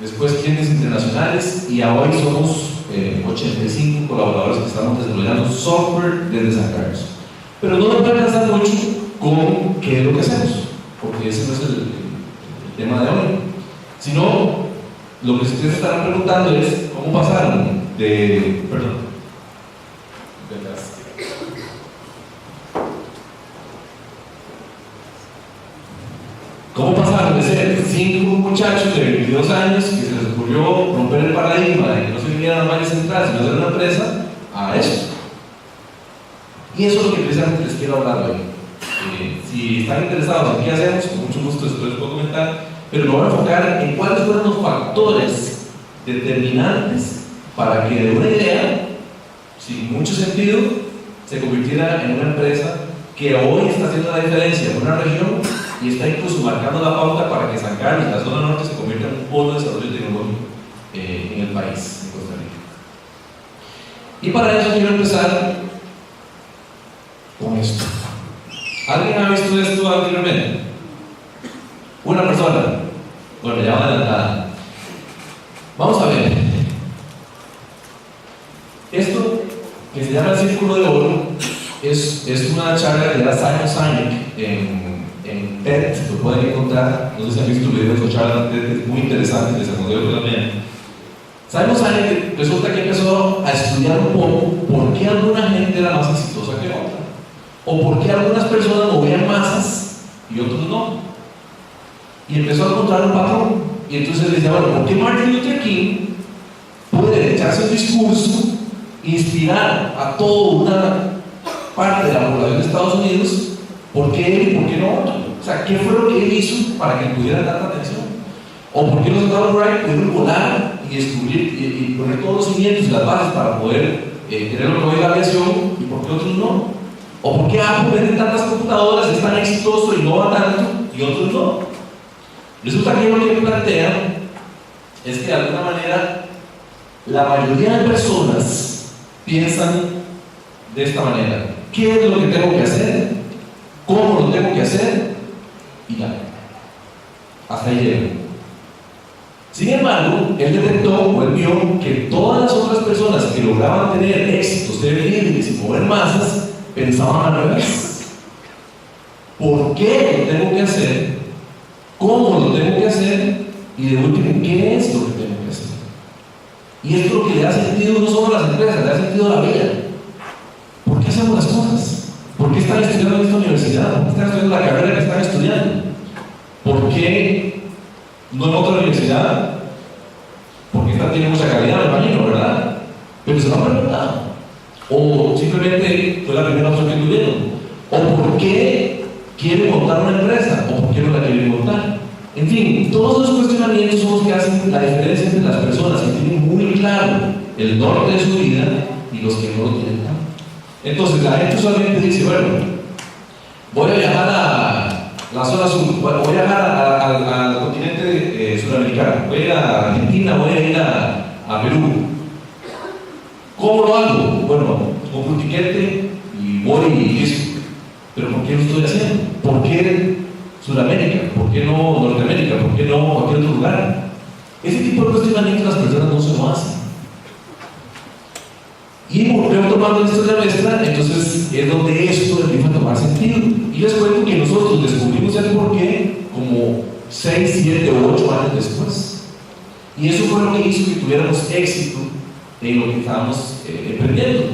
después clientes internacionales y hoy somos 85 colaboradores que estamos desarrollando software desde San Carlos. Pero no nos puede alcanzar mucho con qué es lo que hacemos, porque ese no es el tema de hoy, sino lo que ustedes estarán preguntando es cómo pasaron de, ¿cómo pasaron de ser 5 muchachos de 22 años que se les ocurrió romper el paradigma de que no se viniera a Valle Central sino hacer una empresa a eso? Y eso es lo que precisamente les quiero hablar hoy. Si están interesados en qué hacemos, con mucho gusto después les puedo comentar, pero me voy a enfocar en cuáles fueron los factores determinantes para que de una idea, sin mucho sentido, se convirtiera en una empresa que hoy está haciendo la diferencia en una región y está incluso marcando la pauta para que San Carlos, la zona norte, se convierta en un polo de desarrollo tecnológico en el país, en Costa Rica. Y para eso quiero empezar con esto. ¿Alguien ha visto esto anteriormente? Una persona. Bueno, ya va adelantada. Vamos a ver. Esto, que se llama el Círculo de Oro, es una charla que da Simon Sinek en TED, lo pueden encontrar. No sé si han visto videos o charlas de TED, es muy interesante, les aconsejo también. Simon Sinek resulta que empezó a estudiar un poco por qué alguna gente era más exitosa que otra, o por qué algunas personas movían masas y otros no. Y empezó a encontrar un patrón. Y entonces le decía, bueno, ¿por qué Martin Luther King puede echarse un discurso, inspirar a toda una parte de la población de Estados Unidos? ¿Por qué él y por qué no otro? O sea, ¿qué fue lo que él hizo para que pudiera tanta atención? ¿O por qué los soldados Wright pudieron volar y descubrir y poner todos los cimientos y las bases para poder tener lo que hoy es la aviación y por qué otros no? ¿O por qué Apple vende tantas computadoras, es tan exitoso y no va tanto y otros no? Resulta que lo que plantea es que de alguna manera la mayoría de personas piensan de esta manera: ¿qué es lo que tengo que hacer? ¿Cómo lo tengo que hacer? Y ya, hasta ahí llego. Sin embargo, él detectó o él vio que todas las otras personas que lograban tener éxito, ser líderes y mover masas, pensaban al revés. ¿Por qué lo tengo que hacer? ¿Cómo lo tengo que hacer? Y de último, ¿qué es lo que tengo que hacer? Y esto es lo que le da sentido no solo a las empresas, le da sentido a la vida. ¿Por qué hacemos las cosas? ¿Por qué están estudiando en esta universidad? ¿Por qué están estudiando la carrera que están estudiando? ¿Por qué no en otra universidad? Porque esta tiene mucha calidad, me imagino, ¿verdad? Pero se lo han preguntado. O simplemente fue la primera opción que tuvieron. O por qué quieren montar una empresa, o por qué no la quieren montar. En fin, todos los cuestionamientos son los que hacen la diferencia entre las personas que tienen muy claro el norte de su vida y los que no lo tienen claro. Entonces la gente usualmente dice, bueno, voy a viajar a la zona sur, voy a viajar al continente sudamericano, voy a ir a Argentina, voy a ir a Perú. ¿Cómo lo hago? Bueno, compro un tiquete y voy y listo. ¿Pero por qué lo estoy haciendo? ¿Por qué Sudamérica? ¿Por qué no Norteamérica? ¿Por qué no cualquier otro lugar? Ese tipo de cuestionamientos las personas no se lo hacen. Y volvemos tomando la historia nuestra, entonces es donde esto empieza a tomar sentido. Y les cuento que nosotros descubrimos el porqué como 6, 7 o 8 años después. Y eso fue lo que hizo que tuviéramos éxito en lo que estábamos emprendiendo.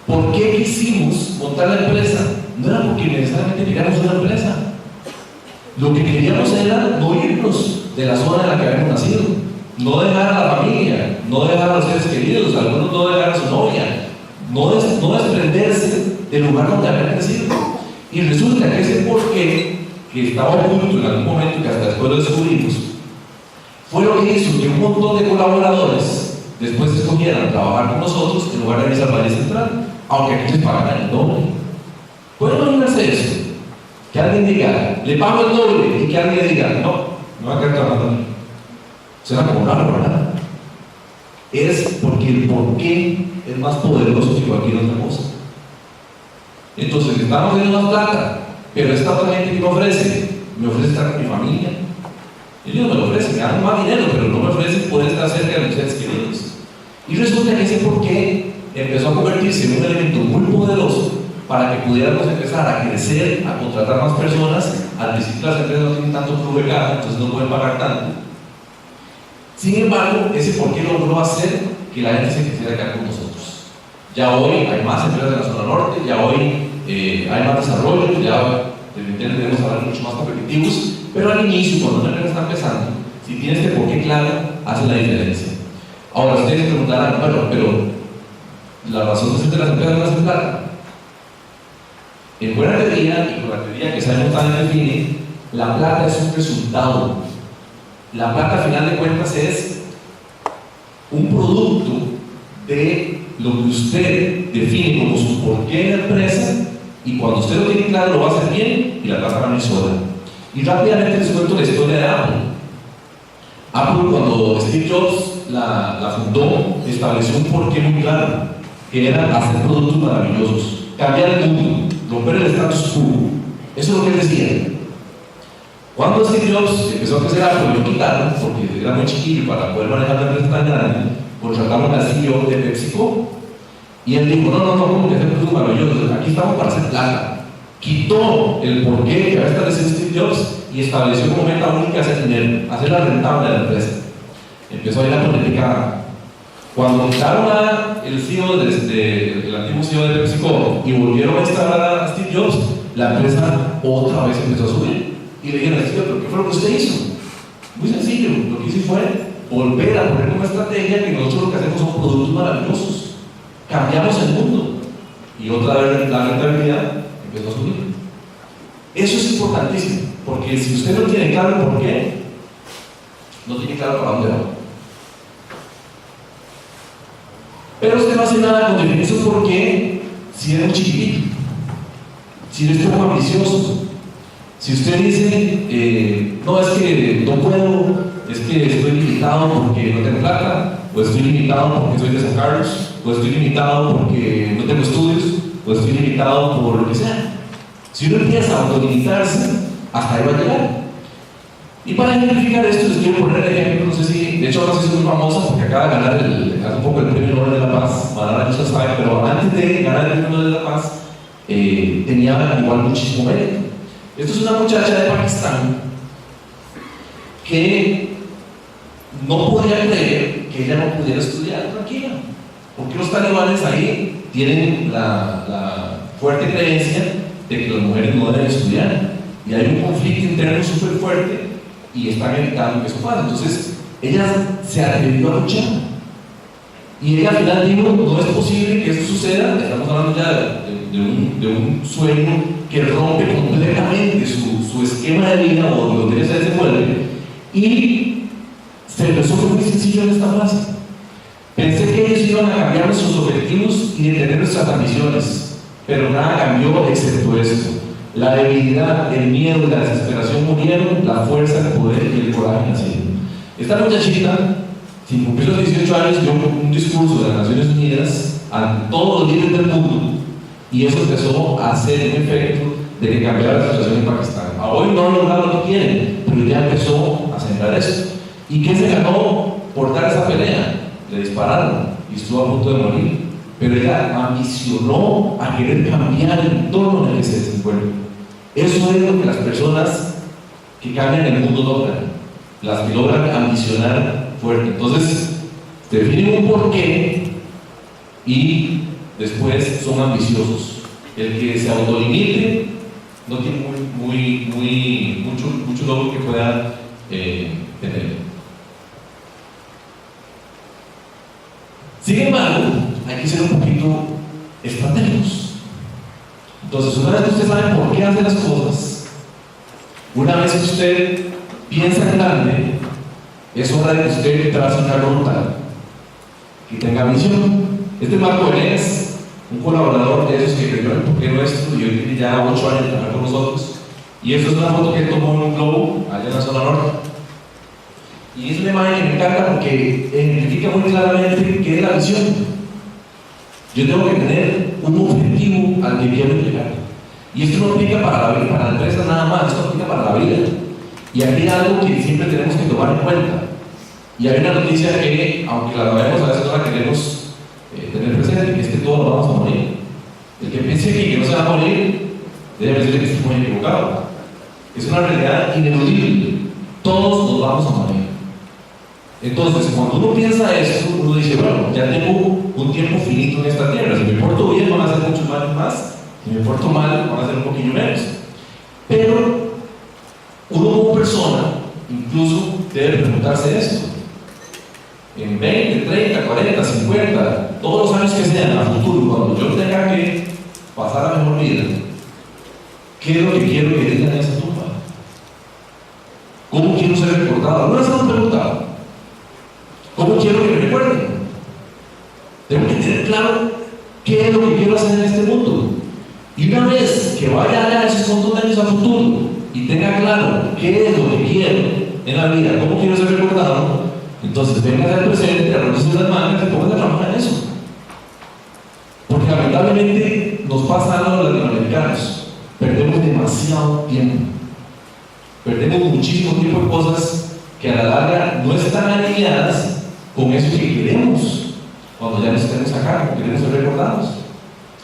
¿Por qué quisimos montar la empresa? No era porque necesariamente queríamos una empresa. Lo que queríamos era no irnos de la zona en la que habíamos nacido, no dejar a la familia, no dejar a los seres queridos, algunos no dejar a su novia, no desprenderse del lugar donde habían crecido. Y resulta que ese porqué, que estaba oculto en algún momento, que hasta después lo descubrimos, fue lo que hizo que un montón de colaboradores después escogieran trabajar con nosotros en lugar de irse al Valle Central, aunque aquí les pagaran el doble. ¿Pueden imaginarse eso? Que alguien diga, le pago el doble, y que alguien diga, no va a quedar trabajando. Suena como raro, ¿verdad? Es porque el porqué es más poderoso que cualquier otra cosa. Entonces, estamos teniendo más plata, pero esta otra gente que me ofrece estar con mi familia. Ellos me lo ofrecen, me dan más dinero, pero no me ofrecen poder estar cerca de mis seres queridos. Y resulta que ese porqué empezó a convertirse en un elemento muy poderoso para que pudiéramos empezar a crecer, a contratar más personas. Al principio las empresas no tienen tanto flujo de caja, entonces no pueden pagar tanto. Sin embargo, ese porqué logró hacer que la gente se quisiera quedar con nosotros. Ya hoy hay más empresas en la zona norte, ya hoy hay más desarrollo, ya debemos hablar mucho más competitivos, pero al inicio, cuando una empresa está empezando, si tiene este porqué claro, hace la diferencia. Ahora, ustedes preguntarán, bueno, pero la razón de ser de las empresas no es el plata. En buena teoría, y con la teoría que sabemos tan en el FINE, la plata es un resultado. La plata, al final de cuentas, es un producto de lo que usted define como su porqué en la empresa, y cuando usted lo tiene claro, lo va a hacer bien y la plata va a ir sola. Y rápidamente les cuento la historia de Apple. Apple, cuando Steve Jobs la fundó, estableció un porqué muy claro, que era hacer productos maravillosos, cambiar el mundo, romper el status quo. Eso es lo que él decía. Cuando Steve Jobs empezó a crecer Apple, lo quitaron porque era muy chiquillo para poder manejar la empresa tan grande, contrataron al CEO de PepsiCo, y él dijo, no, como que hacer productos maravillosos, aquí estamos para hacer plata. Quitó el porqué que había establecido Steve Jobs y estableció como meta única hacer dinero, hacerla rentable a la empresa. Empezó a ir la política. Cuando quitaron el CEO el antiguo CEO de PepsiCo y volvieron a instalar a Steve Jobs, la empresa otra vez empezó a subir. Y le dijeron a Steve, ¿pero qué fue lo que usted hizo? Muy sencillo, lo que hizo fue volver a poner como estrategia que nosotros lo que hacemos son productos maravillosos. Cambiamos el mundo. Y otra vez la rentabilidad empezó a subir. Eso es importantísimo, porque si usted no tiene claro el por qué, no tiene claro para dónde va. Pero usted no hace nada con definir su por qué si eres un chiquitito, si eres poco ambicioso. Si usted dice, no, es que no puedo, es que estoy limitado porque no tengo plata, o estoy limitado porque soy de San Carlos, o estoy limitado porque no tengo estudios, o estoy limitado por lo que sea. Si uno empieza a autolimitarse, hasta ahí va a llegar. Y para ejemplificar esto, les quiero poner el ejemplo, no sé si, de hecho ahora sí es muy famosa porque acaba de ganar hace un poco el Premio Nobel de la Paz, Malala Yousafzai, pero antes de ganar el Premio Nobel de la Paz, tenía igual muchísimo mérito. Esto es una muchacha de Pakistán que no podía creer que ella no pudiera estudiar tranquila, porque los talibanes ahí tienen la fuerte creencia de que las mujeres no deben estudiar, y hay un conflicto interno súper fuerte y están evitando que eso pase. Entonces ella se atrevió a luchar, y ella al final dijo, no es posible que esto suceda. Estamos hablando ya de un sueño que rompe completamente su esquema de vida, o donde ella se desenvuelve, y se empezó con muy sencillo en esta frase: pensé que ellos iban a cambiar nuestros objetivos y detener nuestras ambiciones, pero nada cambió excepto esto. La debilidad, el miedo y la desesperación murieron, la fuerza, el poder y el coraje nacieron. Esta muchachita, sin cumplir los 18 años, dio un discurso de las Naciones Unidas ante todos los líderes del mundo, y eso empezó a hacer un efecto de que cambiara la situación en Pakistán. A hoy no han logrado lo que quieren, pero ya empezó a sembrar eso. ¿Y qué se ganó por dar esa pelea? Le dispararon y estuvo a punto de morir, pero ella ambicionó a querer cambiar el entorno en el que se desenvuelve. Eso es lo que las personas que cambian el mundo logran, las que logran ambicionar fuerte. Entonces, definen un porqué y después son ambiciosos. El que se autolimite no tiene mucho logro que pueda tener. Sin embargo, hay que ser un poquito estratégicos. Entonces, una vez que usted sabe por qué hace las cosas, una vez que usted piensa en grande, es hora de que usted trace una ruta y tenga visión. Este Marco Vélez, un colaborador de esos que creyó en el porqué nuestro y hoy tiene ya 8 años de trabajar con nosotros, y esta es una foto que tomó en un globo allá en la zona norte. Y es una imagen que me encanta porque identifica muy claramente qué es la visión. Yo tengo que tener un objetivo al que quiero llegar. Y esto no aplica para la empresa nada más, esto aplica para la vida. Y aquí hay algo que siempre tenemos que tomar en cuenta. Y hay una noticia que, aunque la sabemos, a veces no la queremos tener presente, que es que todos nos vamos a morir. El que piense que no se va a morir, debe decirle que está muy equivocado. Es una realidad ineludible. Todos nos vamos a morir. Entonces, cuando uno piensa eso, uno dice, bueno, ya tengo un tiempo finito en esta tierra. Si me porto bien, van a ser muchos años más. Si me porto mal, van a ser un poquillo menos. Pero, uno como persona, incluso debe preguntarse esto. En 20, 30, 40, 50, todos los años que sean a futuro, cuando yo tenga que pasar la mejor vida, ¿qué es lo que quiero que digan en esa tumba? ¿Cómo quiero ser recordado? ¿Alguna vez se lo han preguntado? ¿Cómo quiero que me recuerden? Tengo que tener claro qué es lo que quiero hacer en este mundo. Y una vez que vaya allá esos montón de años a futuro y tenga claro qué es lo que quiero en la vida, cómo quiero ser recordado, entonces venga al presente, arrojes las manos y pongan a trabajar en eso. Porque lamentablemente nos pasa algo a los latinoamericanos. Perdemos demasiado tiempo. Perdemos muchísimo tiempo en cosas que a la larga no están alineadas con eso que queremos cuando ya no estemos acá, queremos ser recordados.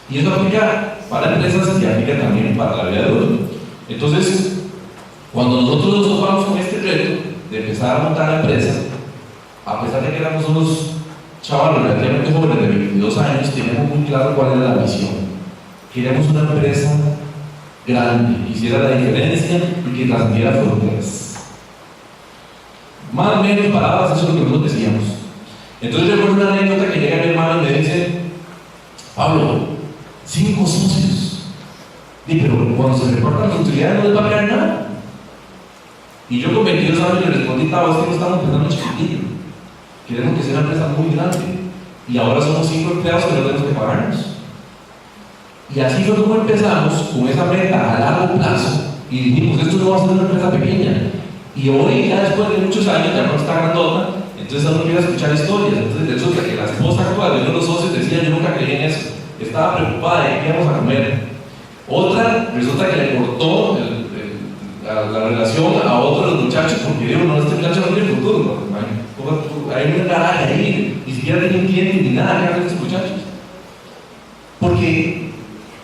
Y eso aplica para empresas y aplica también para la vida de uno. Entonces, cuando nosotros nos topamos con este reto de empezar a montar la empresa, a pesar de que éramos unos chavalos relativamente jóvenes de 22 años, teníamos muy claro cuál era la misión. Queríamos una empresa grande, que hiciera la diferencia y que trascendiera fronteras. Más o menos palabras, eso es lo que nosotros decíamos. Entonces recuerdo una anécdota que llega mi hermano y me dice: Pablo, 5 socios. Y pero cuando se reportan las utilidades no les va a quedar nada. Y yo con 22 años le respondí: Pablo, es que no estamos empezando chiquitillo. Queremos que sea una empresa muy grande. Y ahora somos 5 empleados que no tenemos que pagarnos. Y así fue como empezamos con esa meta a largo plazo. Y dijimos: esto no va a ser una empresa pequeña. Y hoy, ya después de muchos años, ya no está grandota, entonces uno quiere escuchar historias. Entonces resulta que la esposa actual de uno de los socios decía: yo nunca creí en eso, estaba preocupada de qué íbamos a comer. Otra resulta que le cortó la relación a otro de los muchachos porque dijo: no, este muchacho no tiene futuro. Hay una garaje ahí, ni siquiera tiene un cliente ni nada que hacer estos muchachos. Porque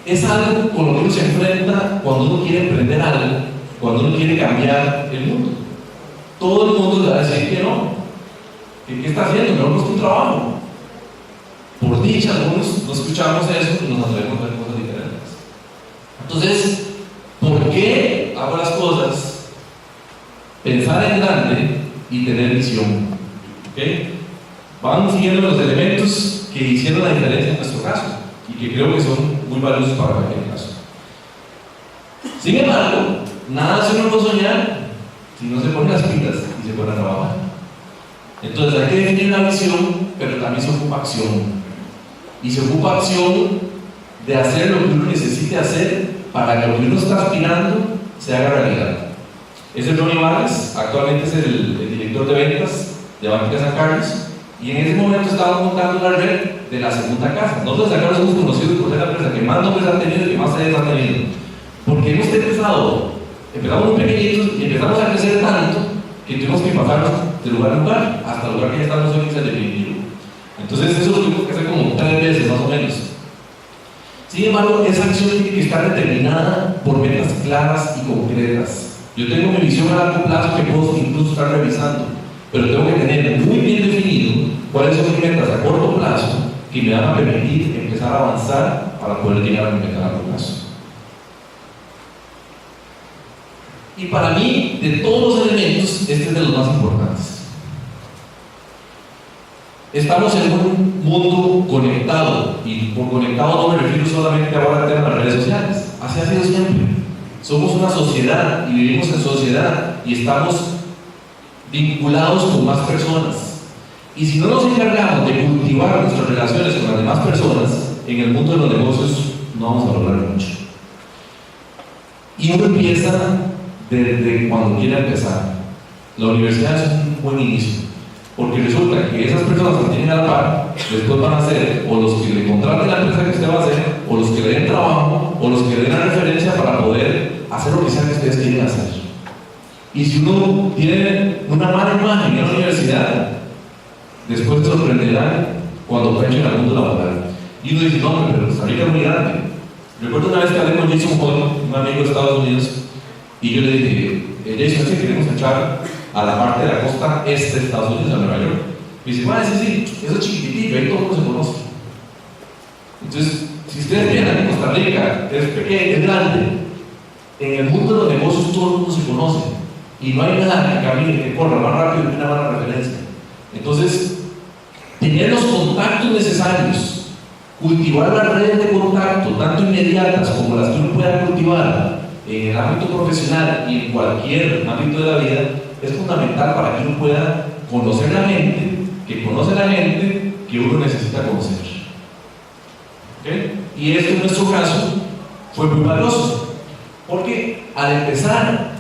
es algo con lo que uno se enfrenta cuando uno quiere emprender algo, cuando uno quiere cambiar el mundo. Todo el mundo le va a decir que no. ¿Qué está haciendo? No busca un trabajo. Por dicha, algunos no escuchamos eso y nos atrevemos a ver cosas diferentes. Entonces, ¿por qué hago las cosas? Pensar en grande y tener visión. ¿Okay? Van siguiendo los elementos que hicieron la diferencia en nuestro caso y que creo que son muy valiosos para cualquier caso. Sin embargo, nada se uno puede soñar si no se pone las pilas y se pone a trabajar. Entonces hay que definir una visión, pero también se ocupa acción. Y se ocupa acción de hacer lo que uno necesite hacer para que lo que uno está aspirando se haga realidad. Ese es Ronnie Vargas, actualmente es el director de ventas de Banca San Carlos, y en ese momento estábamos montando la red de la segunda casa. Nosotros en San Carlos somos conocidos por ser la empresa que más nombres han tenido y que más sedes han tenido. Porque hemos empezamos muy pequeñitos y empezamos a crecer tanto que tuvimos que pasarnos de lugar en lugar hasta el lugar que ya estamos hoy, que es el definitivo. Entonces eso lo tuvimos que hacer como 3 veces más o menos. Sin embargo, esa acción tiene que estar determinada por metas claras y concretas. Yo tengo mi visión a largo plazo que puedo incluso estar revisando, pero tengo que tener muy bien definido cuáles son mis metas a corto plazo que me van a permitir empezar a avanzar para poder llegar a mi meta a largo plazo. Y para mí, de todos los elementos, este es de los más importantes. Estamos en un mundo conectado, y por conectado no me refiero solamente ahora al tema de las redes sociales. Así ha sido siempre. Somos una sociedad y vivimos en sociedad y estamos vinculados con más personas. Y si no nos encargamos de cultivar nuestras relaciones con las demás personas, en el mundo de los negocios no vamos a lograr mucho. Y uno empieza desde cuando quiera empezar. La universidad es un buen inicio, porque resulta que esas personas que tienen a la par, después van a ser o los que le contraten la empresa que usted va a hacer, o los que le den trabajo, o los que le den la referencia para poder hacer lo que sea que ustedes quieren hacer. Y si uno tiene una mala imagen en la universidad, después te sorprenderán cuando pechen al mundo laboral. Y uno dice, no, pero Costa Rica es muy grande. Recuerdo una vez que hablé con Jason Hall, un amigo de Estados Unidos, y yo le dije, Jason, si queremos echar a la parte de la costa este de Estados Unidos, a Nueva York. Me dice, sí, eso es chiquitito, ahí todo el mundo se conoce. Entonces, si ustedes vienen en Costa Rica, es pequeño, es grande, en el mundo de los negocios todo el mundo se conoce. Y no hay nada que camine, que corra más rápido que una mala referencia. Entonces, tener los contactos necesarios, cultivar las redes de contacto, tanto inmediatas como las que uno pueda cultivar en el ámbito profesional y en cualquier ámbito de la vida, es fundamental para que uno pueda conocer la gente, que conoce la gente que uno necesita conocer. ¿Okay? Y esto en nuestro caso fue muy valioso, porque al empezar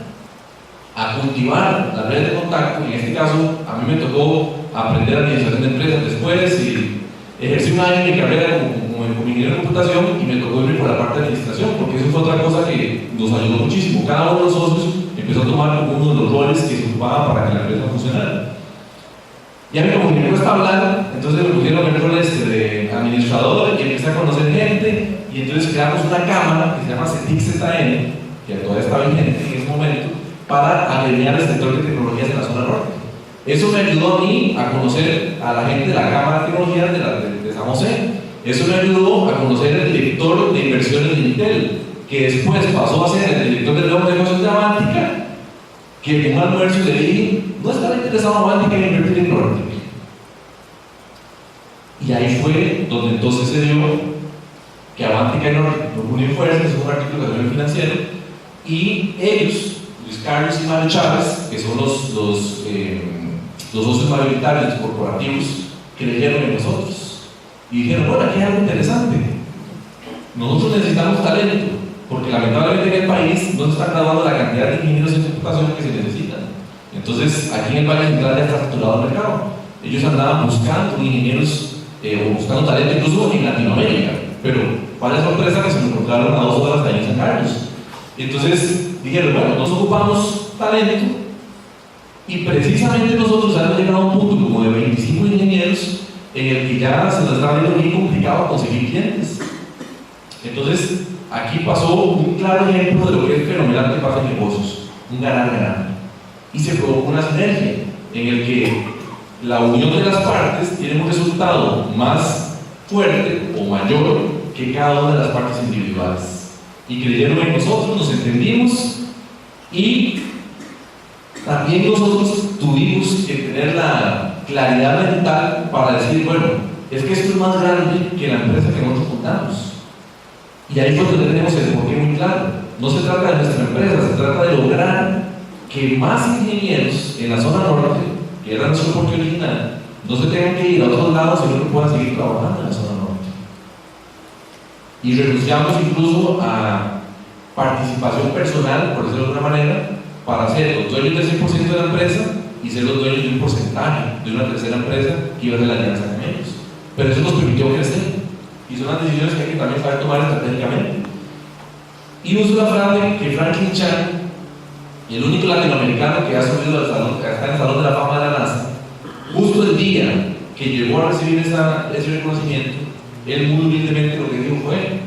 a cultivar la red de contacto, en este caso a mí me tocó aprender administración de empresas después y ejercí un año en mi carrera como ingeniero de computación y me tocó irme por la parte de administración, porque eso fue otra cosa que nos ayudó muchísimo. Cada uno de los socios empezó a tomar como uno de los roles que se ocupaban para que la empresa funcionara. Y a mí como que me cuesta hablar, entonces me pusieron el rol de administrador y empecé a conocer gente, y entonces creamos una cámara que se llama CETIC-ZN, que todavía está vigente en ese momento, para alinear el sector de tecnologías en la zona norte. Eso me ayudó a mí a conocer a la gente de la Cámara de Tecnologías de San José. Eso me ayudó a conocer el director de inversiones de Intel, que después pasó a ser el director de nuevos negocios de Avantica, que en un almuerzo le dije, no está interesado Avantica en invertir en Nortec. Y ahí fue donde entonces se dio que Avantica y Nortec no unieron fuerzas, es un artículo de financiero, y ellos, Luis Carlos y Mario Chávez, que son los socios mayoritarios corporativos, creyeron en nosotros y dijeron, bueno, aquí hay algo interesante, nosotros necesitamos talento, porque lamentablemente en el país no se está graduando la cantidad de ingenieros en computación que se necesitan. Entonces aquí en el Valle Central ya está saturado el mercado. Ellos andaban buscando ingenieros o buscando talento incluso en Latinoamérica, pero ¿cuál es la sorpresa? Que se lo encontraron a 2 horas de ahí en San Carlos. Entonces dijeron, bueno, nos ocupamos talento, y precisamente nosotros hemos llegado a un punto como de 25 ingenieros en el que ya se nos está viendo bien complicado conseguir clientes. Entonces aquí pasó un claro ejemplo de lo que es fenomenal que pasa en negocios, un ganar-ganar, y se provocó una sinergia en el que la unión de las partes tiene un resultado más fuerte o mayor que cada una de las partes individuales, y creyeron en nosotros, nos entendimos, y también nosotros tuvimos que tener la claridad mental para decir, bueno, es que esto es más grande que la empresa que nosotros contamos. Y ahí es donde tenemos el enfoque muy claro. No se trata de nuestra empresa, se trata de lograr que más ingenieros en la zona norte, que era nuestro enfoque original, no se tengan que ir a otros lados, sino que puedan seguir trabajando en la zona norte. Y renunciamos incluso a participación personal, por decirlo de alguna manera, para ser los dueños del 100% de la empresa y ser los dueños de un porcentaje de una tercera empresa que iba a ser la alianza con ellos. Pero eso nos permitió crecer, y son las decisiones que hay que también saber tomar estratégicamente. Y uso la frase que Franklin Chan, el único latinoamericano que ha subido al salón, que está en el Salón de la Fama de la NASA, justo el día que llegó a recibir ese reconocimiento, él muy humildemente lo que dijo fue: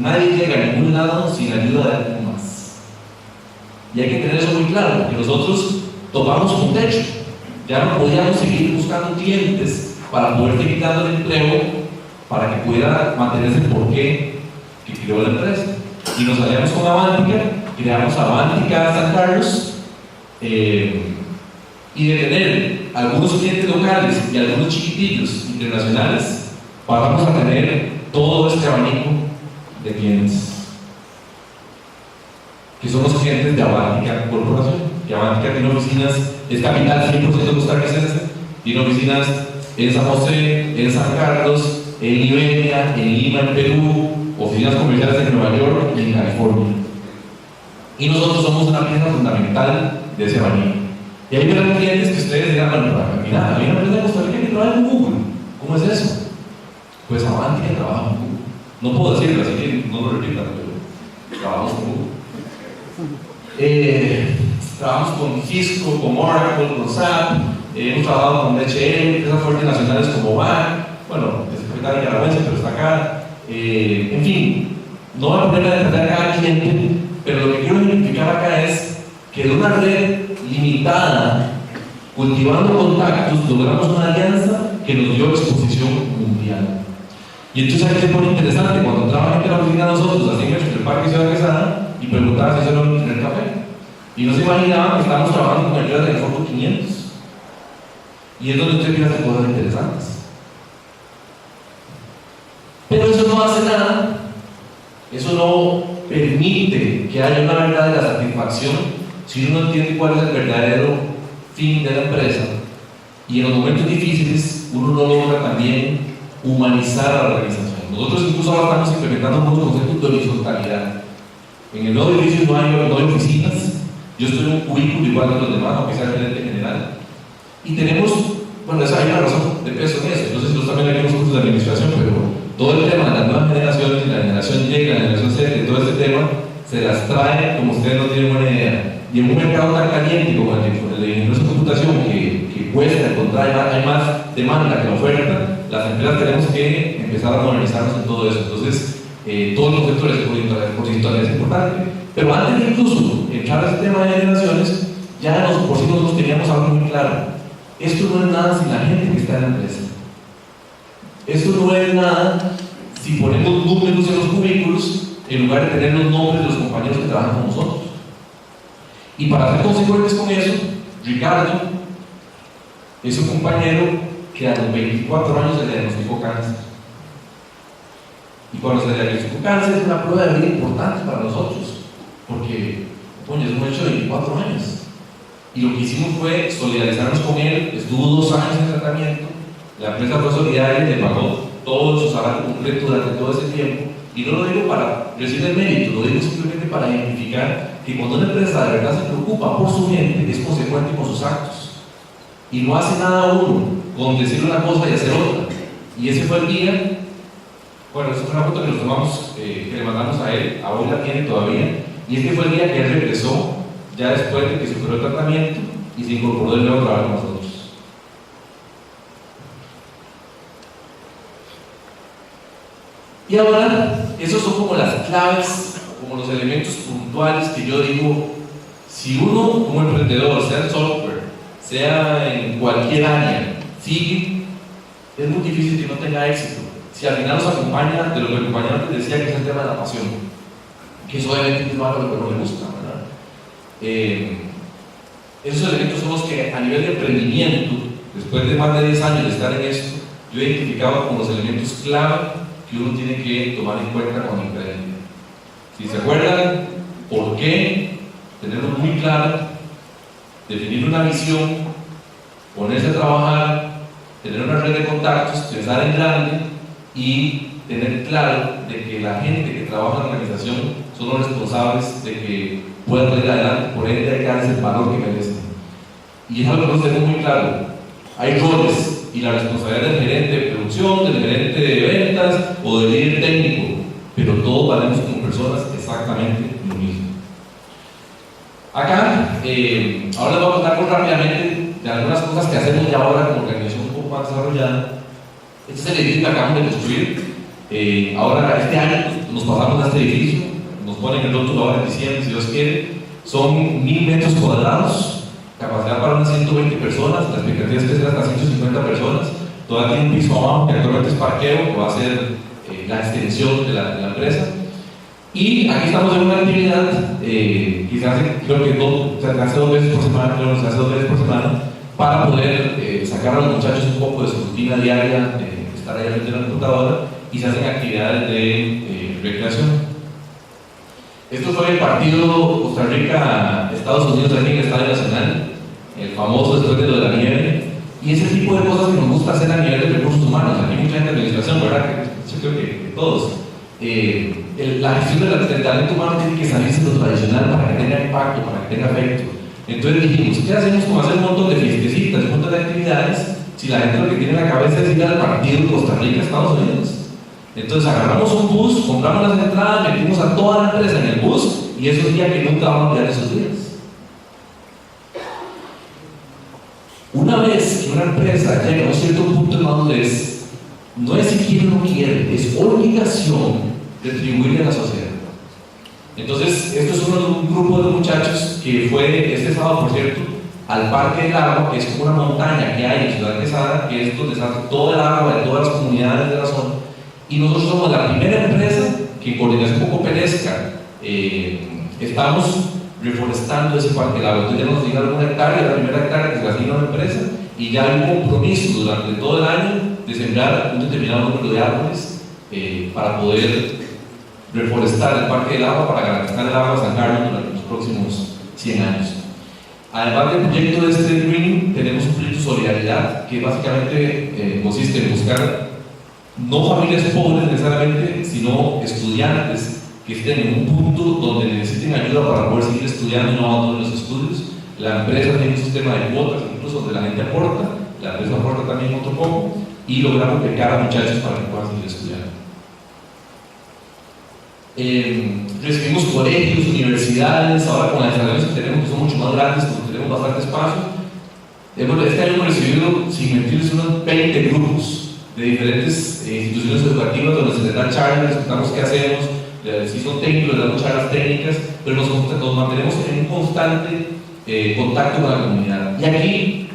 nadie llega a ningún lado sin ayuda de alguien más. Y hay que tener eso muy claro, porque nosotros topamos un techo, ya no podíamos seguir buscando clientes para poder seguir dando el empleo para que pudiera mantenerse el porqué que creó la empresa. Y nos aliamos con Avantica creamos Avantica San Carlos, y de tener algunos clientes locales y algunos chiquitillos internacionales, pasamos a tener todo este abanico de clientes, que son los clientes de Avantica Corporación. Que Avantica tiene oficinas, es capital 100% costarricense, tiene oficinas en San José, en San Carlos, en Liberia, en Lima, en Perú, oficinas comerciales en Nueva York y en California. Y nosotros somos una pieza fundamental de ese abanico. Y hay verán clientes que ustedes dirán, bueno, mira, hay una empresa de Costa Rica que trabaja en Google. ¿Cómo es eso? Pues Avantica trabaja en Google. No puedo decirlo, así que no lo repitan, pero trabajamos con Google. Trabajamos con Cisco, con Oracle, con SAP, hemos trabajado con DHL, empresas fuertes nacionales como BAC, bueno, el secretario nicaragüense, pero está acá. En fin, no voy a poner a detallar a cada cliente, pero lo que quiero identificar acá es que de una red limitada, cultivando contactos, logramos una alianza que nos dio exposición mundial. Y entonces aquí se pone interesante, cuando entraba gente a la oficina de nosotros, así en el Parque Ciudad Quesada, y preguntaba si eso era un café. Y no se imaginaban que estábamos trabajando con empresas del Fortune 500. Y es donde usted empieza a hacer cosas interesantes. Pero eso no hace nada, eso no permite que haya una verdadera satisfacción si uno no entiende cuál es el verdadero fin de la empresa. Y en los momentos difíciles uno no logra también humanizar a la organización. Nosotros incluso ahora estamos implementando unos conceptos de horizontalidad. En el nuevo edificio no hay oficinas. Yo estoy en un cubículo igual que los demás, aunque sea el gerente general. Y tenemos, bueno, hay una razón de peso en eso. No sé si nosotros también hay unos cursos de administración, pero todo el tema de las nuevas generaciones, la generación Y, la generación Z, todo este tema, se las trae como ustedes no tienen buena idea. Y en un mercado tan caliente como el de ingenieros de computación, que cuesta encontrar, hay más demanda que oferta, las empresas tenemos que empezar a modernizarnos en todo eso. Entonces, todos los sectores horizontalidad es importante. Pero antes de incluso entrar a ese tema de generaciones, ya por sí nosotros teníamos algo muy claro. Esto no es nada sin la gente que está en la empresa. Esto no es nada si ponemos números en los cubículos en lugar de tener los nombres de los compañeros que trabajan con nosotros. Y para ser consecuentes con eso, Ricardo es un compañero que a los 24 años se le diagnosticó cáncer. Y cuando se le diagnosticó cáncer es una prueba de vida importante para nosotros, porque, coño, es un hecho de 24 años. Y lo que hicimos fue solidarizarnos con él, estuvo 2 años en tratamiento, la empresa fue solidaria y le pagó todo su salario completo durante todo ese tiempo. Y no lo digo para recibir el mérito, lo digo simplemente para identificar que cuando una empresa de verdad se preocupa por su gente, es consecuente con sus actos. Y no hace nada uno con decir una cosa y hacer otra. Y ese fue el día, bueno, esa fue una foto que nos tomamos, que le mandamos a él, a hoy la tiene todavía, y este fue el día que él regresó, ya después de que superó el tratamiento y se incorporó de nuevo a trabajar con nosotros. Y ahora, esos son como las claves, como los elementos puntuales que yo digo, si uno como emprendedor, sea en software, sea en cualquier área, sigue, es muy difícil que no tenga éxito. Si al final nos acompaña de lo que el compañero antes decía, que es el tema de la pasión, que eso obviamente es algo que no le gusta, ¿verdad? Esos elementos son los que a nivel de emprendimiento, después de más de 10 años de estar en esto, yo he identificado como los elementos clave que uno tiene que tomar en cuenta cuando emprende. Si se acuerdan, ¿por qué? Tenerlo muy claro, definir una visión, ponerse a trabajar, tener una red de contactos, pensar en grande y tener claro de que la gente que trabaja en la organización son los responsables de que puedan salir adelante, por ende hay que darles el valor que merecen. Y es algo que no tenemos muy claro. Hay roles y la responsabilidad del gerente de producción, del gerente de ventas o del líder técnico, pero todos valemos como personas exactamente lo mismo. Acá, ahora les voy a contar muy rápidamente de algunas cosas que hacemos ya ahora como organización un poco más desarrollada. Este es el edificio que acabamos de construir. Ahora, este año nos pasamos a este edificio, nos ponen el rótulo ahora en diciembre, si Dios quiere. Son 1000 metros cuadrados. Capacidad para unas 120 personas, la expectativa es que sean hasta 150 personas. Todavía tiene un piso abajo que actualmente es parqueo, que va a ser la extensión de la empresa. Y aquí estamos en una actividad que se hace, creo que se hace 2 veces por semana, para poder sacar a los muchachos un poco de su rutina diaria, estar ahí frente a la computadora, y se hacen actividades de recreación. Esto fue el partido Costa Rica-Estados Unidos aquí en el Estadio Nacional, el famoso después de lo de la nieve, y ese tipo de cosas que nos gusta hacer a nivel de recursos humanos. Aquí mucha gente de administración, ¿verdad? Yo creo que todos. La gestión del talento humano tiene que salirse de lo tradicional para que tenga impacto, para que tenga efecto. Entonces dijimos, ¿qué hacemos con hacer un montón de fiestecitas, un montón de actividades, si la gente lo que tiene en la cabeza es ir al partido de Costa Rica-Estados Unidos? Entonces agarramos un bus, compramos las entradas, metimos a toda la empresa en el bus, y esos días que nunca van a olvidar esos días. Una vez que una empresa llega a un cierto punto de madurez, no es si quiere o no quiere, es obligación retribuirle a la sociedad. Entonces, esto es un grupo de muchachos que fue este sábado, por cierto, al Parque del Agua, que es como una montaña que hay en Ciudad Quesada, que es donde se hace todo el agua de todas las comunidades de la zona. Y nosotros somos la primera empresa que en coordinación con Coperesca estamos reforestando ese Parque del Agua. Entonces ya nos asignaron 1 hectárea, la primera hectárea que se asigna a una empresa, y ya hay un compromiso durante todo el año de sembrar un determinado número de árboles para poder reforestar el Parque del Agua, para garantizar el agua de San Carlos durante los próximos 100 años. Además del proyecto de este Green, tenemos un proyecto de solidaridad que básicamente consiste en buscar no familias pobres necesariamente, sino estudiantes que estén en un punto donde necesiten ayuda para poder seguir estudiando y no abandonen los estudios. La empresa tiene un sistema de cuotas, incluso donde la gente aporta, la empresa aporta también otro poco, y logramos becar a muchachos para que puedan seguir estudiando. Recibimos colegios, universidades, ahora con las instalaciones que tenemos, que son mucho más grandes, porque tenemos bastante espacio. Este año hemos recibido, sin mentirles, unos 20 grupos de diferentes instituciones educativas donde se les da charlas, les explicamos qué hacemos, si son técnicos, les damos charlas técnicas, pero nos mantenemos en un constante contacto con la comunidad. Y aquí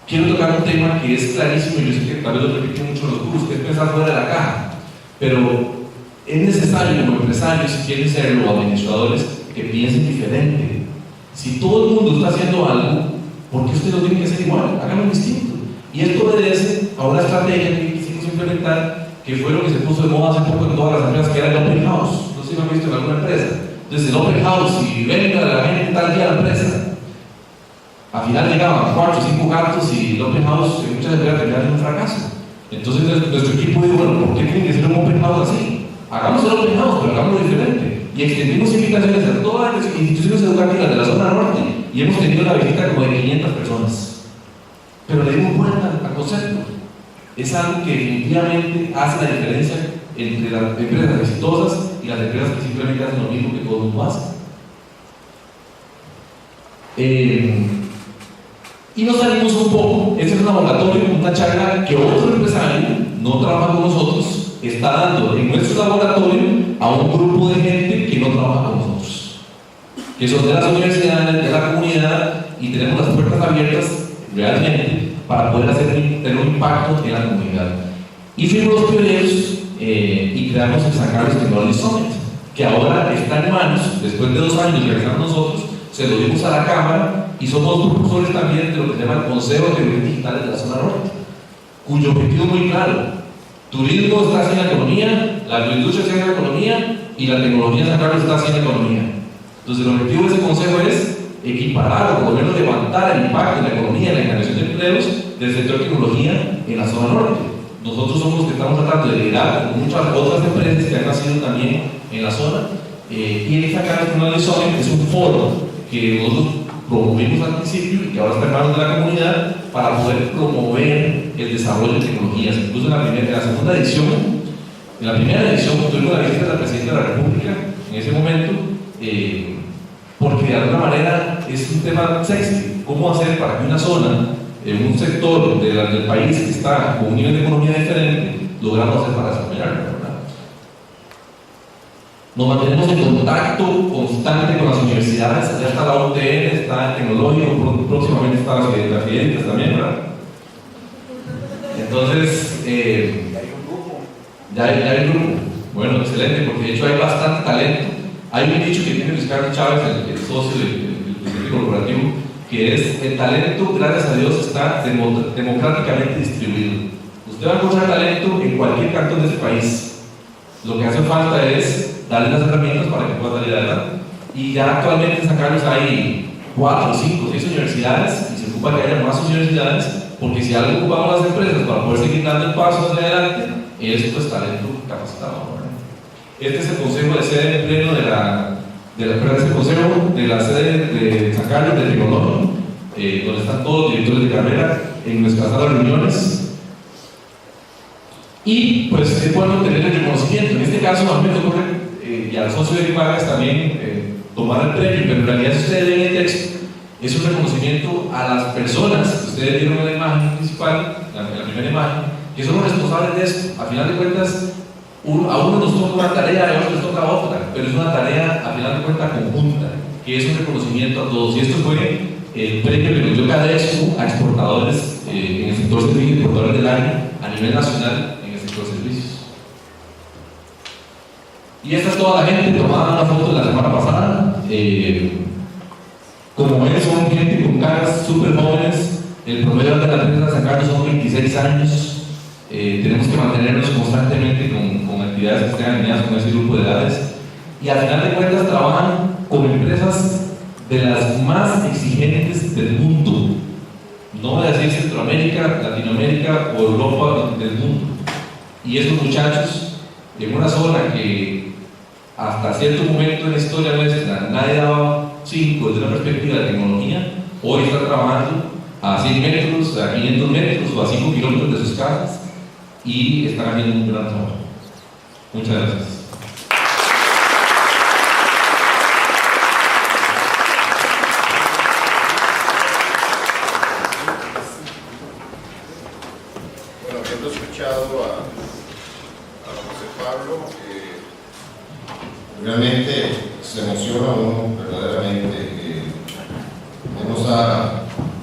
quiero tocar un tema que es clarísimo, y yo sé que tal vez lo repiten mucho los cursos, que es pensar fuera de la caja, pero es necesario como empresarios, si quieren serlo, o administradores, que piensen diferente. Si todo el mundo está haciendo algo, ¿por qué ustedes lo tienen que hacer igual? Háganlo distinto. Y esto obedece a una estrategia que quisimos implementar, que fue lo que se puso de moda hace poco en todas las empresas, que era el open house. No sé si lo han visto en alguna empresa. Entonces el open house, si venga la gente tal día a la empresa, al final llegaban 4 o 5 gatos, y el open house en muchas empresas terminaron en un fracaso. Entonces nuestro equipo dijo, bueno, ¿por qué tiene que ser un open house así? Hagamos el open house, pero hagámoslo diferente. Y extendimos invitaciones a todas las instituciones educativas de la zona norte, y hemos tenido la visita como de 500 personas. Pero le dimos vuelta al concepto. Es algo que definitivamente hace la diferencia entre las empresas exitosas y las empresas que simplemente hacen lo mismo que todo el mundo hace. Y nos salimos un poco. Este es un laboratorio, una charla que otro empresario, no trabaja con nosotros, está dando en nuestro laboratorio a un grupo de gente que no trabaja con nosotros, que son de las universidades, de la comunidad, y tenemos las puertas abiertas realmente para poder tener un impacto en la comunidad. Y fuimos los pioneros y creamos el San Carlos Technology Summit, que ahora está en manos, después de 2 años que realizamos nosotros, se lo dimos a la Cámara, y somos propulsores también de lo que se llama el Consejo de Tecnologías Digitales de la Zona Norte, cuyo objetivo es muy claro. Turismo está haciendo la economía, la agroindustria está haciendo la economía, y la tecnología de San Carlos está haciendo la economía. Entonces el objetivo de ese consejo es equiparar o por lo menos levantar el impacto en la economía, en la generación de empleos del sector de tecnología en la zona norte. Nosotros somos los que estamos tratando de liderar con muchas otras empresas que han nacido también en la zona, y el San Carlos Technology Summit es un foro que nosotros promovimos al principio y que ahora está en manos de la comunidad para poder promover el desarrollo de tecnologías. Incluso en la segunda edición, en la primera edición tuvimos la visita de la Presidenta de la República en ese momento, porque de alguna manera es un tema sexy. ¿Cómo hacer para que una zona, en un sector del país que está con un nivel de economía diferente, logramos hacer para desarrollarlo? Nos mantenemos en contacto constante con las universidades. Ya está la UTN, está el Tecnológico, próximamente está la Fidentas también, ¿verdad? Entonces, ya hay un grupo. Bueno, excelente, porque de hecho hay bastante talento. Hay un dicho que tiene Luis Carlos Chávez, el socio del presidente corporativo, que es: el talento, gracias a Dios, está democráticamente distribuido. Usted va a encontrar talento en cualquier cantón de este país. Lo que hace falta es darle las herramientas para que pueda salir adelante. Y ya actualmente en San Carlos hay 4, 5, 6 universidades, y se ocupa que haya más universidades, porque si algo ocupamos las empresas para poder seguir dando el paso hacia adelante, es pues talento capacitado. Este es el consejo de sede de pleno de la sede de San Carlos de Tricolor, donde están todos los directores de carrera en nuestras salas de reuniones. Y pues es bueno tener el reconocimiento. En este caso, a mí me ocurre, y al socio de Vargas también, tomar el premio, pero en realidad, si ustedes leen el texto, es un reconocimiento a las personas que ustedes vieron en la imagen principal, en la primera imagen, que son los responsables de esto. A final de cuentas, a uno nos toca una tarea, a otros les toca otra, pero es una tarea, a final de cuentas, conjunta, que es un reconocimiento a todos. Y esto fue el premio que nos dio Cadexco a exportadores en el sector servicios, exportadores del año a nivel nacional en el sector servicios. Y esta es toda la gente tomada una foto de la semana pasada. Como ven, son gente con caras súper jóvenes. El promedio de la empresa de San Carlos son 26 años. Tenemos que mantenernos constantemente con actividades que estén alineadas con ese grupo de edades. Y al final de cuentas trabajan con empresas de las más exigentes del mundo. No voy a decir Centroamérica, Latinoamérica o Europa, del mundo. Y estos muchachos, en una zona que hasta cierto momento en la historia nuestra nadie daba 5 desde una perspectiva de tecnología, hoy están trabajando a 100 metros, a 500 metros o a 5 kilómetros de sus casas y están haciendo un gran trabajo. Muchas gracias. Bueno, habiendo escuchado a José Pablo, realmente se emociona uno verdaderamente. Hemos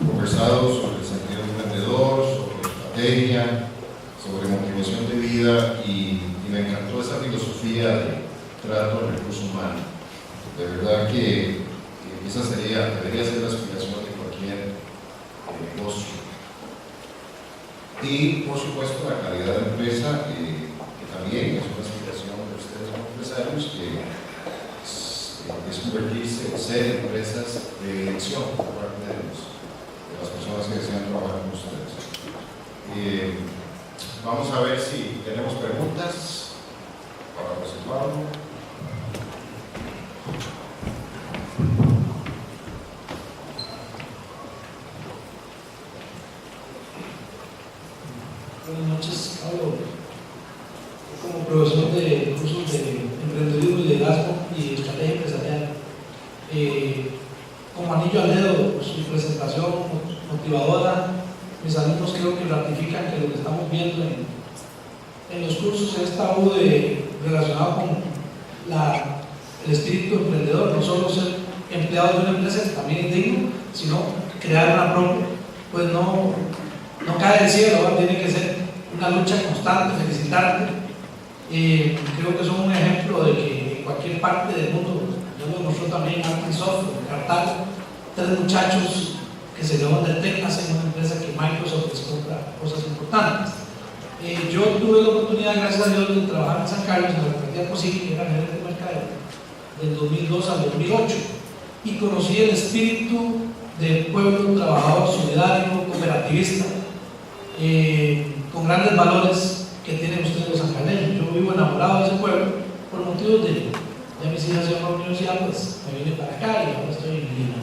conversado sobre el sentido emprendedor, sobre estrategia, sobre motivación de vida y me encantó esa filosofía de trato al recurso humano. De verdad que esa debería ser la aspiración de cualquier negocio. Y por supuesto la calidad de empresa, que también es una aspiración de ustedes como empresarios, que es convertirse en ser empresas de elección por parte de las personas que desean trabajar con ustedes. Vamos a ver si tenemos preguntas para José Pablo. Buenas noches, Pablo. Como profesor de cursos de emprendedurismo y liderazgo y estrategia empresarial, como anillo al dedo, su presentación motivadora, mis alumnos creo que ratifican que lo que estamos viendo en los cursos es esta U relacionado con el espíritu emprendedor, no solo ser empleado de una empresa, que también es digno, sino crear una propia, pues no cae del cielo, tiene que ser una lucha constante, felicitarte. Creo que son un ejemplo de que en cualquier parte del mundo, yo lo demostró también en Microsoft, en Cartago, 3 muchachos que se llevan del TEC hacen una empresa que Microsoft les compra cosas importantes. Yo tuve la oportunidad, gracias a Dios, de trabajar en San Carlos, en la alcaldía Cosique, que era gerente de mercadeo, del 2002 al 2008, y conocí el espíritu del pueblo trabajador, solidario, cooperativista, con grandes valores que tienen ustedes los sancarleños. Yo vivo enamorado de ese pueblo por motivos de, ya mis hijas se van a la universidad, pues me vine para acá y ahora estoy en Lima.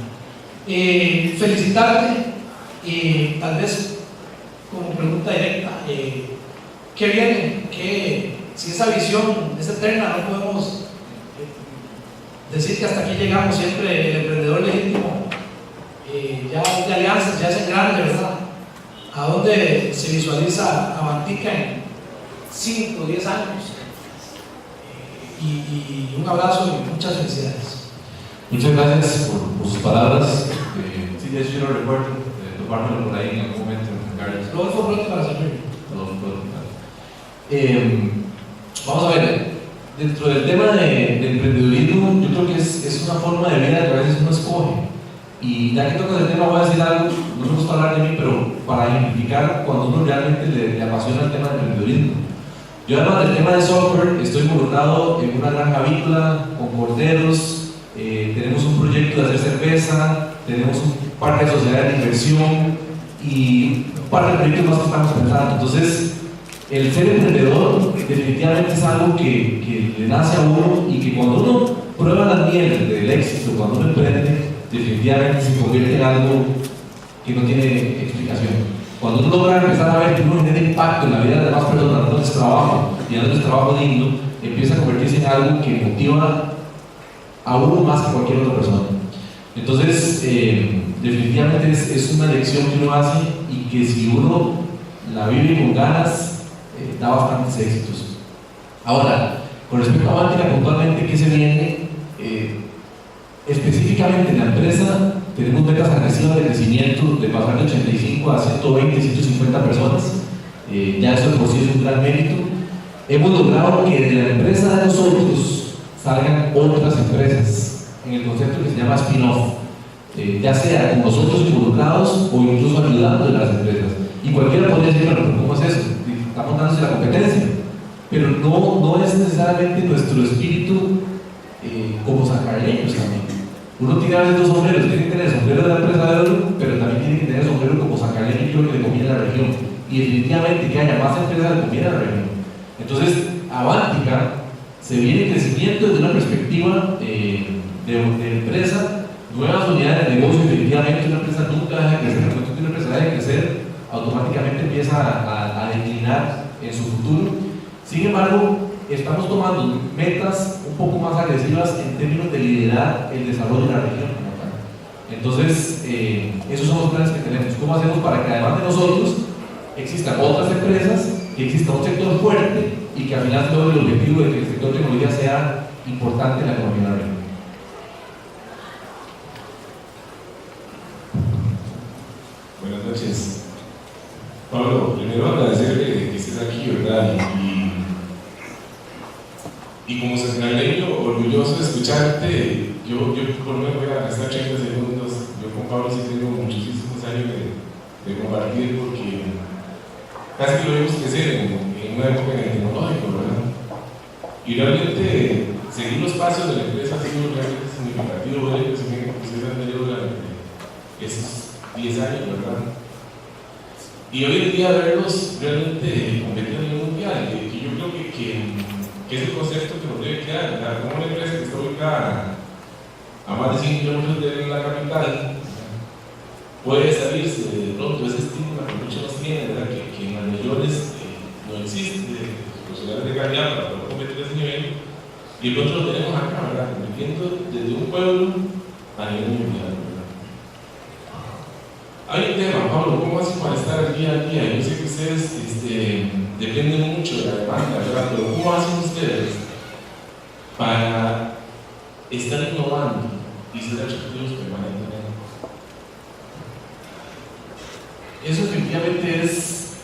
Felicitarte y tal vez como pregunta directa, ¿qué viene? Si esa visión es eterna, no podemos decir que hasta aquí llegamos, siempre el emprendedor legítimo ya de alianzas, ya es grande, ¿verdad? ¿A dónde se visualiza Avantica en 5 o 10 años? Y un abrazo y muchas felicidades. Muchas gracias por sus palabras. Sí, de hecho yo lo recuerdo, topármelo por ahí en algún momento en Carlos. Rodolfo pronto para servir. Vamos a ver, dentro del tema de emprendedurismo, yo creo que es una forma de vida que a veces uno escoge. Y ya que toca el tema, voy a decir algo, no me gusta hablar de mí, pero para ejemplificar cuando uno realmente le apasiona el tema del emprendedurismo. Yo, además del tema de software, estoy involucrado en una granja avícola con corderos, tenemos un proyecto de hacer cerveza, tenemos un par de sociedades de inversión y un par de proyectos más que estamos pensando. Entonces, el ser emprendedor definitivamente es algo que le nace a uno y que cuando uno prueba las mieles del éxito, cuando uno emprende, definitivamente se convierte en algo que no tiene explicación. Cuando uno logra empezar a ver que uno genera impacto en la vida de las demás personas, dándoles trabajo y dándoles trabajo digno, empieza a convertirse en algo que motiva a uno más que cualquier otra persona. Entonces, definitivamente es una lección que uno hace y que si uno la vive con ganas, da bastantes éxitos. Ahora, con respecto a Avantika puntualmente, ¿qué se viene? Específicamente en la empresa tenemos metas agresivas de crecimiento de pasar de 85 a 120, 150 personas. Ya eso por sí es un gran mérito. Hemos logrado que de la empresa de nosotros salgan otras empresas en el concepto que se llama spin-off, ya sea con nosotros involucrados o incluso ayudando a las empresas. Y cualquiera podría decir, bueno, ¿cómo es eso? Estamos dándose la competencia, pero no es necesariamente nuestro espíritu como sacarleños también. Uno tiene a veces dos sombreros, tiene que tener el sombrero de la empresa de oro, pero también tiene que tener el sombrero como sacarleño que le conviene a la región. Y definitivamente que haya más empresas le conviene a la región. Entonces, Avantika se viene en crecimiento desde una perspectiva de empresa, nuevas unidades de negocio. Definitivamente una empresa nunca deja de crecer. Cuando una empresa deja de crecer, automáticamente empieza a declinar en su futuro. Sin embargo, estamos tomando metas un poco más agresivas en términos de liderar el desarrollo de la región como tal. Entonces, esos son los planes que tenemos. ¿Cómo hacemos para que además de nosotros existan otras empresas, que exista un sector fuerte y que al final todo el objetivo de que el sector de tecnología sea importante en la economía de la región? Buenas noches. Pablo, primero agradecerle que estés aquí, ¿verdad? Y como sacarleño, orgulloso de escucharte. Yo por lo menos voy a gastar 30 segundos. Yo con Pablo sí tengo muchísimos años de compartir, porque casi que lo vimos crecer en una época en el tecnológico, ¿verdad? Y realmente seguir los pasos de la empresa ha sido realmente significativo, el crecimiento que ustedes han tenido durante esos 10 años, ¿verdad? Y hoy en día verlos realmente competir a nivel mundial, que yo creo que es el concepto que nos debe quedar, ¿verdad? Como una empresa que está ubicada a más de 100 kilómetros de la capital puede salirse de pronto ese estigma que muchos nos tienen, ¿verdad? Que en las regiones no existe posibilidades de calidad para poder competir a ese nivel, y nosotros lo tenemos acá, ¿verdad? Compitiendo desde un pueblo a nivel mundial, ¿verdad? Hay un tema, Pablo, ¿cómo hacen para estar al día a día? Yo sé que ustedes dependen mucho de la demanda, ¿verdad? Pero ¿cómo hacen ustedes para estar innovando y ser atractivos permanentemente? Eso definitivamente es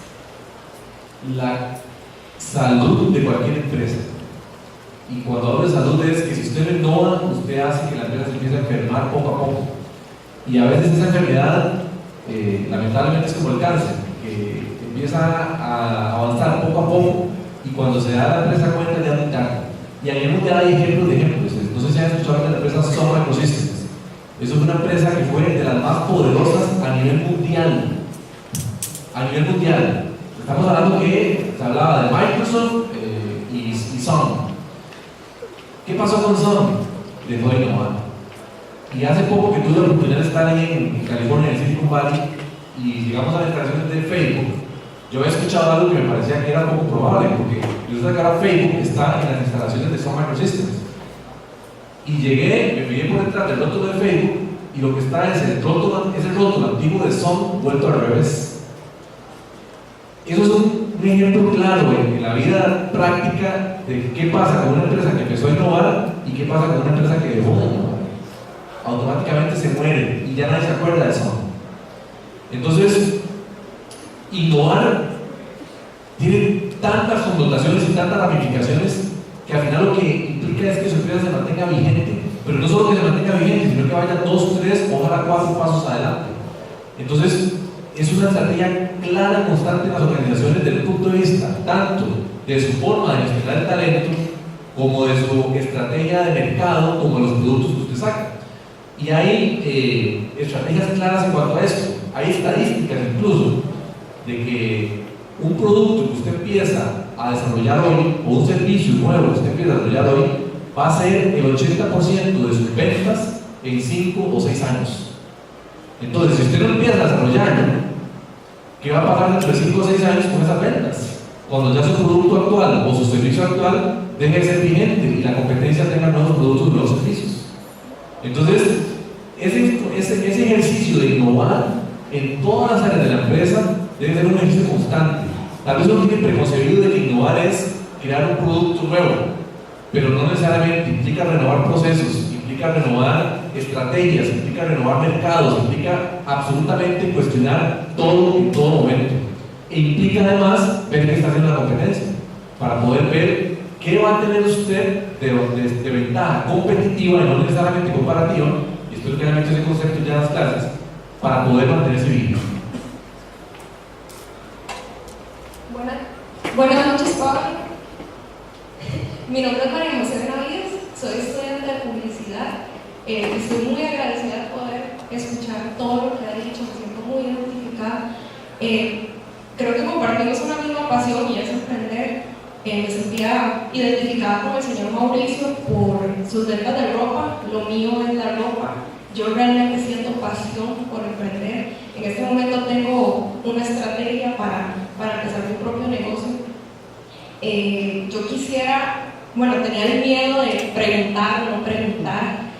la salud de cualquier empresa. Y cuando hablo de salud es que si usted no innova, usted hace que la empresa se empiece a enfermar poco a poco. Y a veces esa enfermedad, lamentablemente, es como el cáncer, que empieza a avanzar poco a poco y cuando se da la empresa cuenta ya no tarda. Y a nivel mundial hay ejemplos de ejemplos. No sé si han escuchado de la empresa Sun Microsystems. Eso es una empresa que fue de las más poderosas a nivel mundial. A nivel mundial. Estamos hablando que se hablaba de Microsoft y Sun. ¿Qué pasó con Sun? Dejó de innovar. Y hace poco que tuve la oportunidad de estar ahí en California, en Silicon Valley, y llegamos a las instalaciones de Facebook. Yo había escuchado algo que me parecía que era poco probable, porque yo sé que ahora Facebook está en las instalaciones de Sun Microsystems. Y llegué, me fijé por detrás del rótulo de Facebook, y lo que está es el rótulo antiguo de Sun vuelto al revés. Eso es un ejemplo claro en la vida práctica de qué pasa con una empresa que empezó a innovar y qué pasa con una empresa que dejó de innovar. Automáticamente se muere y ya nadie se acuerda de eso. Entonces, innovar tiene tantas connotaciones y tantas ramificaciones que al final lo que implica es que su empresa se mantenga vigente, pero no solo que se mantenga vigente, sino que vaya 2, 3, ojalá 4 pasos adelante. Entonces, es una estrategia clara y constante en las organizaciones desde el punto de vista tanto de su forma de gestionar el talento, como de su estrategia de mercado, como de los productos que usted saca. Y hay estrategias claras en cuanto a esto. Hay estadísticas incluso de que un producto que usted empieza a desarrollar hoy, o un servicio nuevo que usted empieza a desarrollar hoy, va a ser el 80% de sus ventas en 5 o 6 años. Entonces, si usted no empieza a desarrollarlo, ¿qué va a pasar dentro de 5 o 6 años con esas ventas? Cuando ya su producto actual o su servicio actual deje de ser vigente y la competencia tenga nuevos productos, nuevos servicios. Entonces, ese ejercicio de innovar en todas las áreas de la empresa debe ser un ejercicio constante. Tal vez uno tiene preconcebido de que innovar es crear un producto nuevo, pero no necesariamente. Implica renovar procesos, implica renovar estrategias, implica renovar mercados, implica absolutamente cuestionar todo en todo momento. E implica además ver qué está haciendo la competencia, para poder ver qué va a tener usted de ventaja competitiva y no necesariamente comparativa, y espero que hayan hecho ese concepto ya en las clases, para poder mantenerse vivo. Buenas noches, Pablo. Mi nombre es María José Benavides, soy estudiante de publicidad. Estoy muy agradecida de poder escuchar todo lo que ha dicho, me siento muy identificada. Creo que compartimos una misma pasión y es emprender. Me sentía identificada con el señor Mauricio por sus ventas de ropa. Lo mío es la ropa. Yo realmente siento pasión por emprender. En este momento tengo una estrategia para empezar mi propio negocio. Yo quisiera, tenía el miedo de preguntar o no preguntar.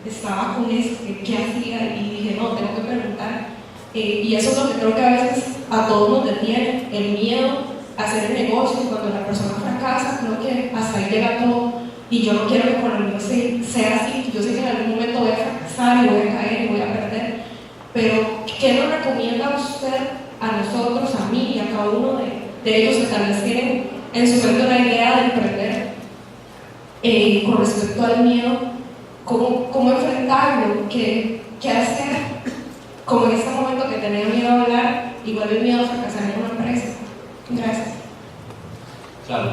Estaba con eso, ¿qué hacía? Y dije, no, tengo que preguntar. Y eso es lo que creo que a veces a todos nos detiene, el miedo a hacer el negocio. Cuando la persona fracasa, creo que hasta ahí llega todo. Y yo no quiero que con el mío sea así. Yo sé que en algún momento voy a fracasar y voy a caer y voy a perder. Pero, ¿qué nos recomienda usted a nosotros, a mí y a cada uno de ellos que tal vez tienen en su mente una idea de emprender con respecto al miedo? ¿Cómo enfrentarlo? ¿Qué hacer? Como en este momento que tenía miedo a hablar, igual el miedo a fracasar en una empresa. Gracias. Claro.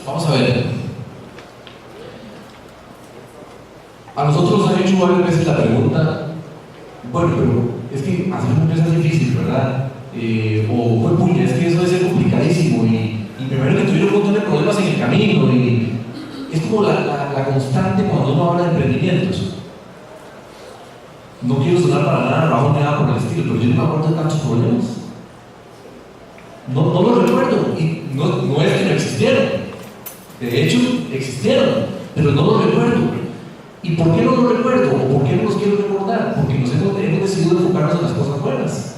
Vamos a ver. A nosotros nos han hecho varias veces la pregunta, bueno, pero es que hacer una empresa es difícil, ¿verdad? O puña, es que eso debe ser complicadísimo y primero que tuvieron un montón de problemas en el camino y es como la constante cuando uno habla de emprendimientos. No quiero sonar para nada bajo ni nada por el estilo, pero yo no me acuerdo de tantos problemas. No lo recuerdo y no es que no existieron. De hecho, existieron, pero no lo recuerdo. ¿Y por qué no lo recuerdo? ¿O por qué no los quiero recordar? Porque nos hemos decidido enfocarnos en las cosas buenas.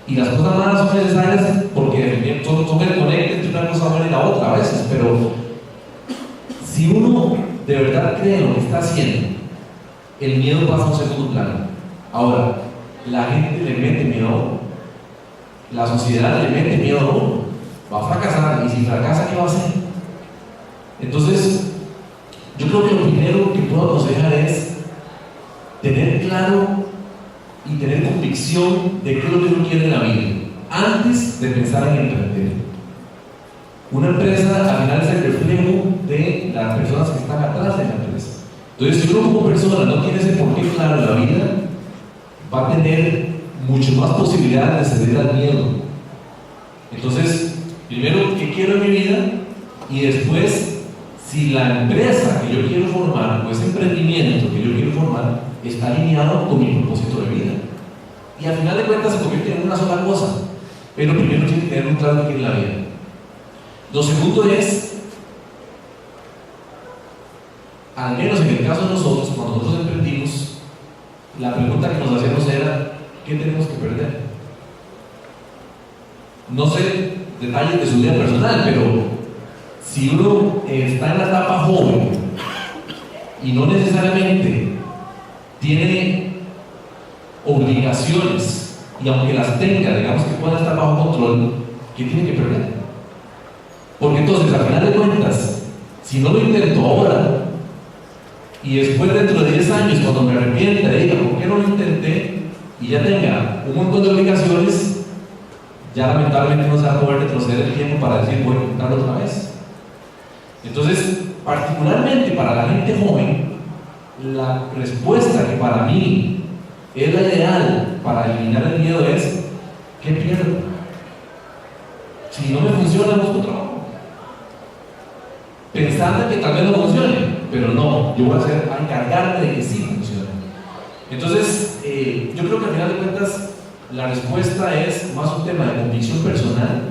Y las cosas malas son necesarias porque son el conecte entre una cosa buena y la otra a veces. Pero si uno de verdad cree en lo que está haciendo, el miedo pasa a un segundo plano. Ahora, la gente le mete miedo a uno. La sociedad le mete miedo a uno. Va a fracasar. Y si fracasa, ¿qué va a hacer? Entonces, yo creo que lo primero que puedo aconsejar es tener claro y tener convicción de qué es lo que uno quiere en la vida antes de pensar en emprender. Una empresa al final es el reflejo de las personas que están atrás de la empresa. Entonces, si uno como persona no tiene ese porqué claro en la vida, va a tener mucho más posibilidades de ceder al miedo. Entonces, primero, ¿qué quiero en mi vida? Y después, si la empresa que yo quiero formar o ese emprendimiento que yo quiero formar está alineado con mi propósito de vida. Y al final de cuentas se convierte en una sola cosa, pero primero tiene que tener un claro que es la vida. Lo segundo es, al menos en el caso de nosotros, cuando nosotros emprendimos, la pregunta que nos hacíamos era, ¿qué tenemos que perder? No sé detalles de su vida personal, pero si uno está en la etapa joven y no necesariamente tiene obligaciones, y aunque las tenga, digamos que pueda estar bajo control, ¿qué tiene que perder? Porque entonces, al final de cuentas, si no lo intento ahora, y después dentro de 10 años, cuando me arrepienta, diga, ¿por qué no lo intenté? Y ya tenga un montón de obligaciones, ya lamentablemente no se va a poder retroceder el tiempo para decir, voy a intentarlo otra vez. Entonces, particularmente para la gente joven, la respuesta que para mí es la ideal para eliminar el miedo es, ¿qué pierdo? Si no me funciona, busco trabajo. Pensando que tal vez no funcione, pero no, yo voy a encargarme de que sí funcione. Entonces, yo creo que al final de cuentas, la respuesta es más un tema de convicción personal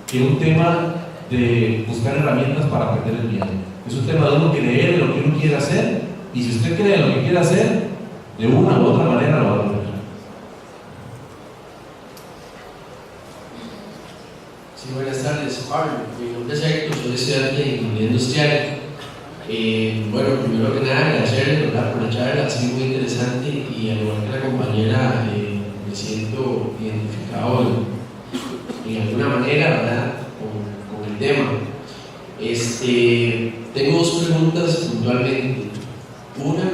que un tema de buscar herramientas para perder el miedo. Es un tema de uno creer en lo que uno quiere hacer, y si usted cree en lo que quiere hacer, de una u otra manera lo va a lograr. Sí, buenas tardes, Pablo. Mi nombre es Héctor, soy estudiante de Ingeniería Industrial. Bueno, primero que nada, agradecerle, ¿verdad?, por la charla, ha sido muy interesante, y al igual que la compañera, me siento identificado en alguna manera, ¿verdad?, con el tema. Tengo dos preguntas puntualmente. Una,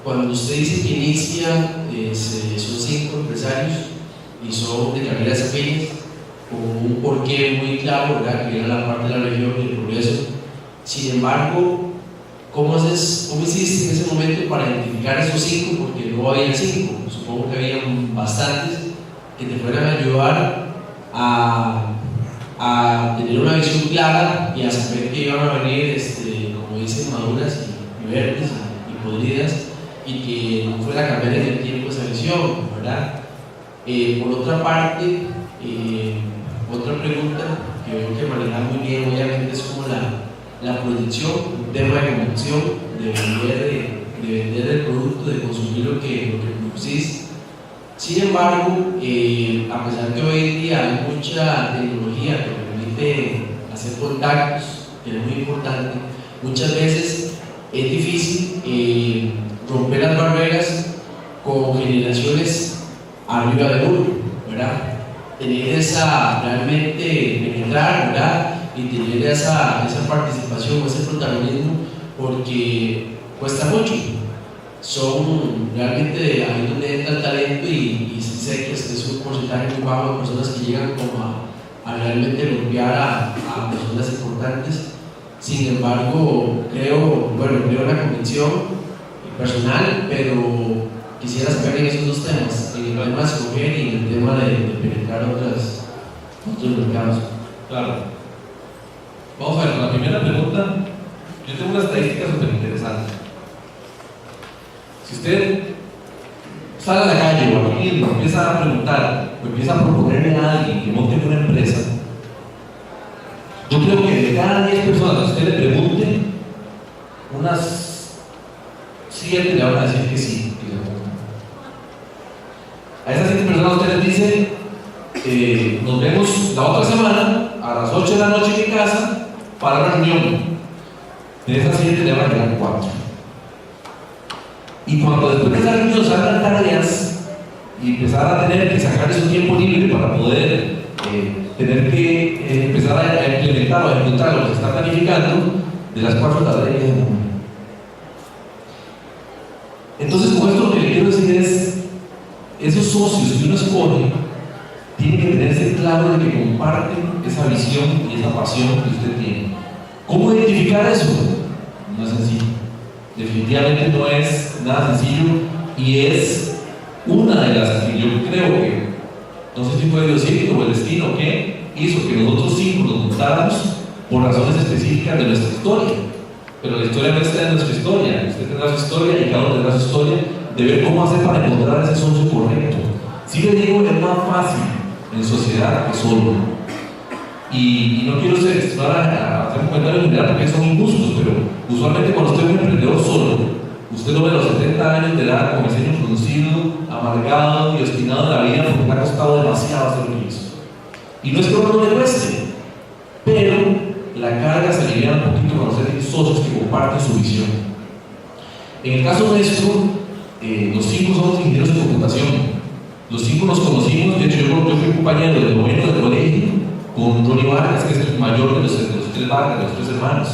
cuando usted dice que inicia, son 5 empresarios y son de carreras afines, con un porqué muy claro, ¿verdad?, que era la parte de la región y el progreso. Sin embargo, ¿cómo hiciste en ese momento para identificar esos 5? Porque no había 5, supongo que había bastantes que te fueran a ayudar a tener una visión clara y a saber que iban a venir, como dicen, maduras y verdes y podridas, y que no fuera a cambiar en el tiempo esa visión, ¿verdad? Por otra parte, otra pregunta que veo que manejar muy bien, obviamente, es como la proyección, un tema de convicción, de vender el producto, de consumir lo que producís. Sin embargo, a pesar que hoy en día hay mucha tecnología que permite hacer contactos, que es muy importante, muchas veces es difícil romper las barreras con generaciones arriba de uno, ¿verdad? Tener esa, realmente penetrar, ¿verdad?, y tener esa participación, ese protagonismo, porque cuesta mucho. Son realmente ahí donde entra el talento, y sé que es un porcentaje muy bajo de personas que llegan como a realmente golpear a personas importantes. Sin embargo, creo en la convicción personal, pero quisiera saber en esos dos temas, en el tema de escoger y en el tema de penetrar otros mercados. Claro. Vamos a ver, con la primera pregunta, yo tengo una estadística súper interesante. Si usted sale a la calle o aquí mismo empieza a preguntar o empieza a proponerle a alguien que monte una empresa, yo creo que de cada 10 personas que usted le pregunte, unas 7 le van a decir que sí, que le gusta. A esas 7 personas usted les dice, nos vemos la otra semana a las 8 de la noche en mi casa para una reunión. De esas 7 le van a quedar 4. Y cuando después de esa reunión salgan tareas y empezar a tener que sacar su tiempo libre para poder tener que empezar a implementar o a ejecutar lo que se está planificando, de las 4 tareas de una. Entonces, con esto lo que le quiero decir es, esos socios que uno escoge tienen que tenerse claro de que comparten esa visión y esa pasión que usted tiene. ¿Cómo identificar eso? No es sencillo. Definitivamente no es nada sencillo, y es una de las que yo creo que, no sé si fue Diosito o el destino que hizo que nosotros 5 nos juntáramos por razones específicas de nuestra historia. Pero la historia nuestra es nuestra historia. Usted tendrá su historia y cada uno tendrá su historia de ver cómo hacer para encontrar ese socio correcto. Si le digo, es más fácil en sociedad que solo. Y no quiero hacer un comentario general porque son injustos, pero usualmente cuando usted es un emprendedor solo, usted lo ve a los 70 años de edad con el ceño fruncido, amargado y obstinado en la vida porque le ha costado demasiado hacer lo que hizo. Y no es que no le cueste, pero la carga se alivia un poquito cuando usted tiene socios que comparten su visión. En el caso nuestro, los 5 somos ingenieros de computación. Los 5 nos conocimos, de hecho yo fui compañero del noveno del colegio con Ronnie Vargas, que es el mayor de los tres Vargas, de los tres hermanos.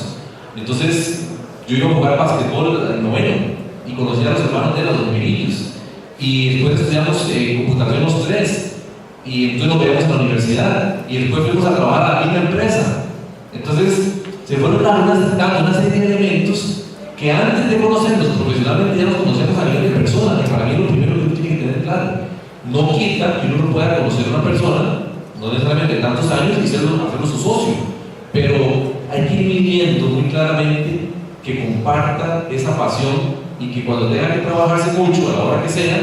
Entonces, yo iba a jugar básquetbol en noveno y conocí a los hermanos de él, a los mirillos. Y después estudiamos computación los tres. Y entonces nos veíamos en la universidad. Y después fuimos a trabajar a la misma empresa. Entonces, se fueron dando una serie de elementos que antes de conocernos profesionalmente ya nos conocemos a nivel de persona, que para mí es lo primero que uno tiene que tener claro. No quita que uno no pueda conocer a una persona, no necesariamente tantos años, y hacerlo su socio, pero hay que ir midiendo muy claramente que comparta esa pasión y que cuando tenga que trabajarse mucho a la hora que sea,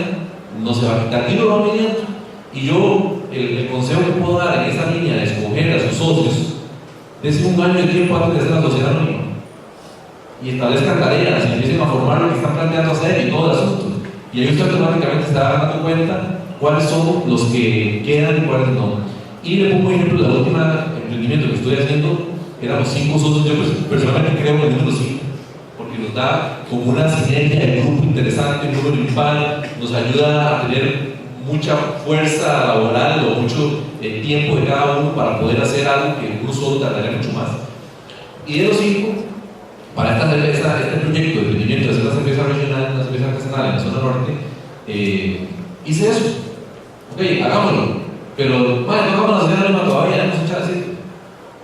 no se va a quitar, y lo va midiendo. Y yo, el consejo que puedo dar en esa línea de escoger a sus socios, desde un año de tiempo antes de hacer la sociedad anónima y establezcan tareas y empiecen a formar lo que están planteando hacer y todo el asunto. Y ahí usted automáticamente está dando cuenta cuáles son los que quedan y cuáles no. Y le pongo ejemplo, la última emprendimiento que estoy haciendo, éramos 5 socios. Yo personalmente creo en el número 5, porque nos da como una sinergia de grupo interesante, un número impar, nos ayuda a tener mucha fuerza laboral o mucho tiempo de cada uno para poder hacer algo que uno solo tardaría mucho más. Y de los 5, para esta cerveza, este proyecto de emprendimiento de hacer la cerveza regional, una cerveza artesanal en la zona norte, hice eso. Ok, hagámoslo, pero no hagamos la sociedad anónima todavía, no se echa así.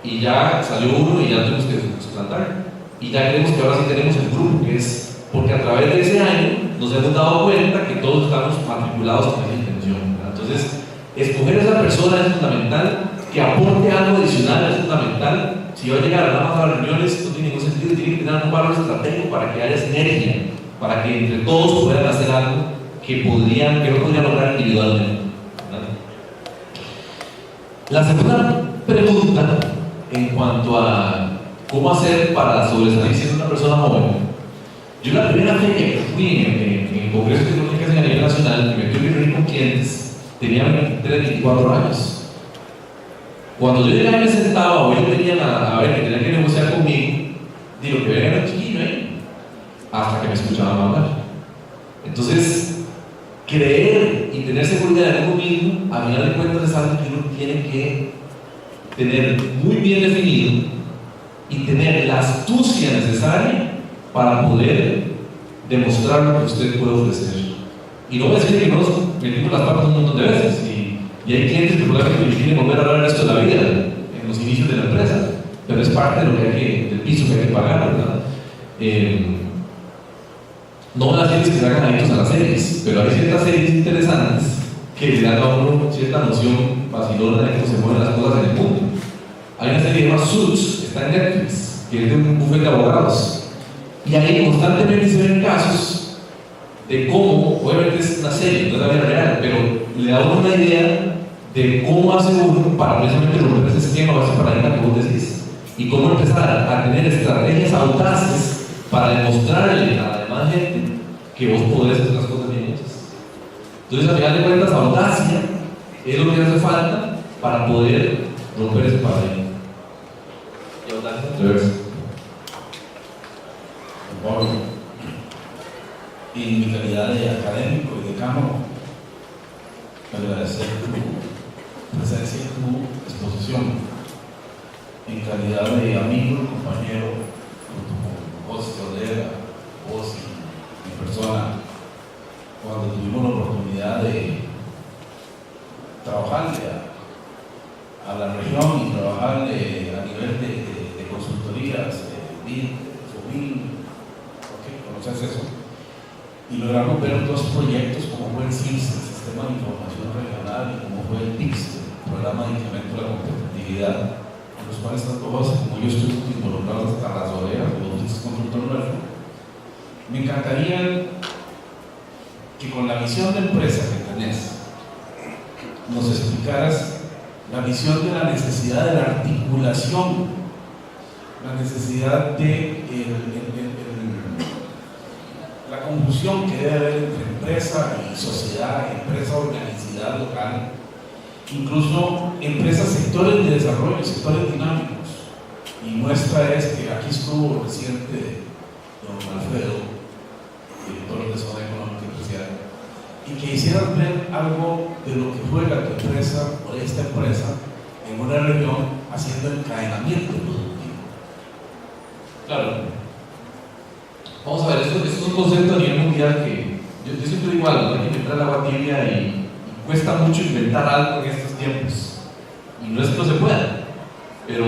Y ya salió uno y ya tenemos que suplantar. Y ya creemos que ahora sí tenemos el grupo, que es porque a través de ese año nos hemos dado cuenta que todos estamos matriculados con esa intención. Entonces, escoger a esa persona es fundamental, que aporte algo adicional es fundamental. Si va a llegar nada más a las reuniones, no tiene ningún sentido, tiene que tener un valor estratégico para que haya sinergia, para que entre todos puedan hacer algo que no podrían lograr individualmente. ¿Verdad? La segunda pregunta, en cuanto a cómo hacer para sobresalir siendo una persona joven, yo la primera vez que fui en el Congreso de Comunicación a nivel nacional, que me tuve que reunir con clientes, tenía 23, 24 años. Cuando yo llegué me sentaba o ellos venían a ver que tenían que negociar conmigo, digo que venga el chiquillo ahí, hasta que me escuchaban hablar. Entonces, creer y tener seguridad en uno mismo, a final de cuentas, es algo que uno tiene que tener muy bien definido y tener la astucia necesaria para poder demostrar lo que usted puede ofrecer. Y no voy a decir que no nos metimos las patas un montón de veces, y hay clientes que probablemente quieren volver a hablar de esto de la vida, en los inicios de la empresa, pero es parte de lo que hay que, del piso que hay que pagar, ¿verdad? No las series que se hagan adictos a las series, pero hay ciertas series interesantes que le dan a uno cierta noción vacilona de cómo se mueven las cosas en el mundo. Hay una serie que se llama Suits, está en Netflix, que es de un bufete de abogados, y ahí constantemente se ven casos de cómo, obviamente es una serie, no es la vida real, pero le da a uno una idea de cómo hace uno para precisamente romper ese esquema o ese paradigma que vos decís, y cómo empezar a tener estrategias audaces para demostrarle a la demás gente que vos podés hacer las cosas bien hechas. Entonces, al final de cuentas, audacia es lo que hace falta para poder romper ese paradigma. Y audacia es reversa. Pablo, en mi calidad de académico y decano, agradecer tu presencia y tu exposición. En calidad de amigo, compañero, vos, colega, vos y mi persona, cuando tuvimos la oportunidad de trabajarle a la región y trabajarle a nivel de consultorías, FOBIN, conoces eso, y logramos ver dos proyectos como fue el CIMS, el Sistema de Información Regional, y como fue el PIX, el Programa de Incremento de la Competitividad, en los cuales tanto vos como yo estuvimos involucrados hasta las orejas de los consultor nuevo. Me encantaría que con la visión de empresa que tenés nos explicaras la visión de la necesidad de la articulación, la necesidad de la confusión que debe haber entre empresa y sociedad, empresa, organicidad local, incluso empresas, sectores de desarrollo, sectores dinámicos. Y muestra es que aquí estuvo el presidente don Alfredo, director de Zona Económica Especial, y que hicieran ver algo de lo que juega tu empresa o esta empresa en una región haciendo encadenamiento productivo. Claro. Vamos a ver, esto es un concepto a nivel mundial que yo siempre digo algo, no hay que inventar el agua tibia y cuesta mucho inventar algo en estos tiempos. Y no es que no se pueda, pero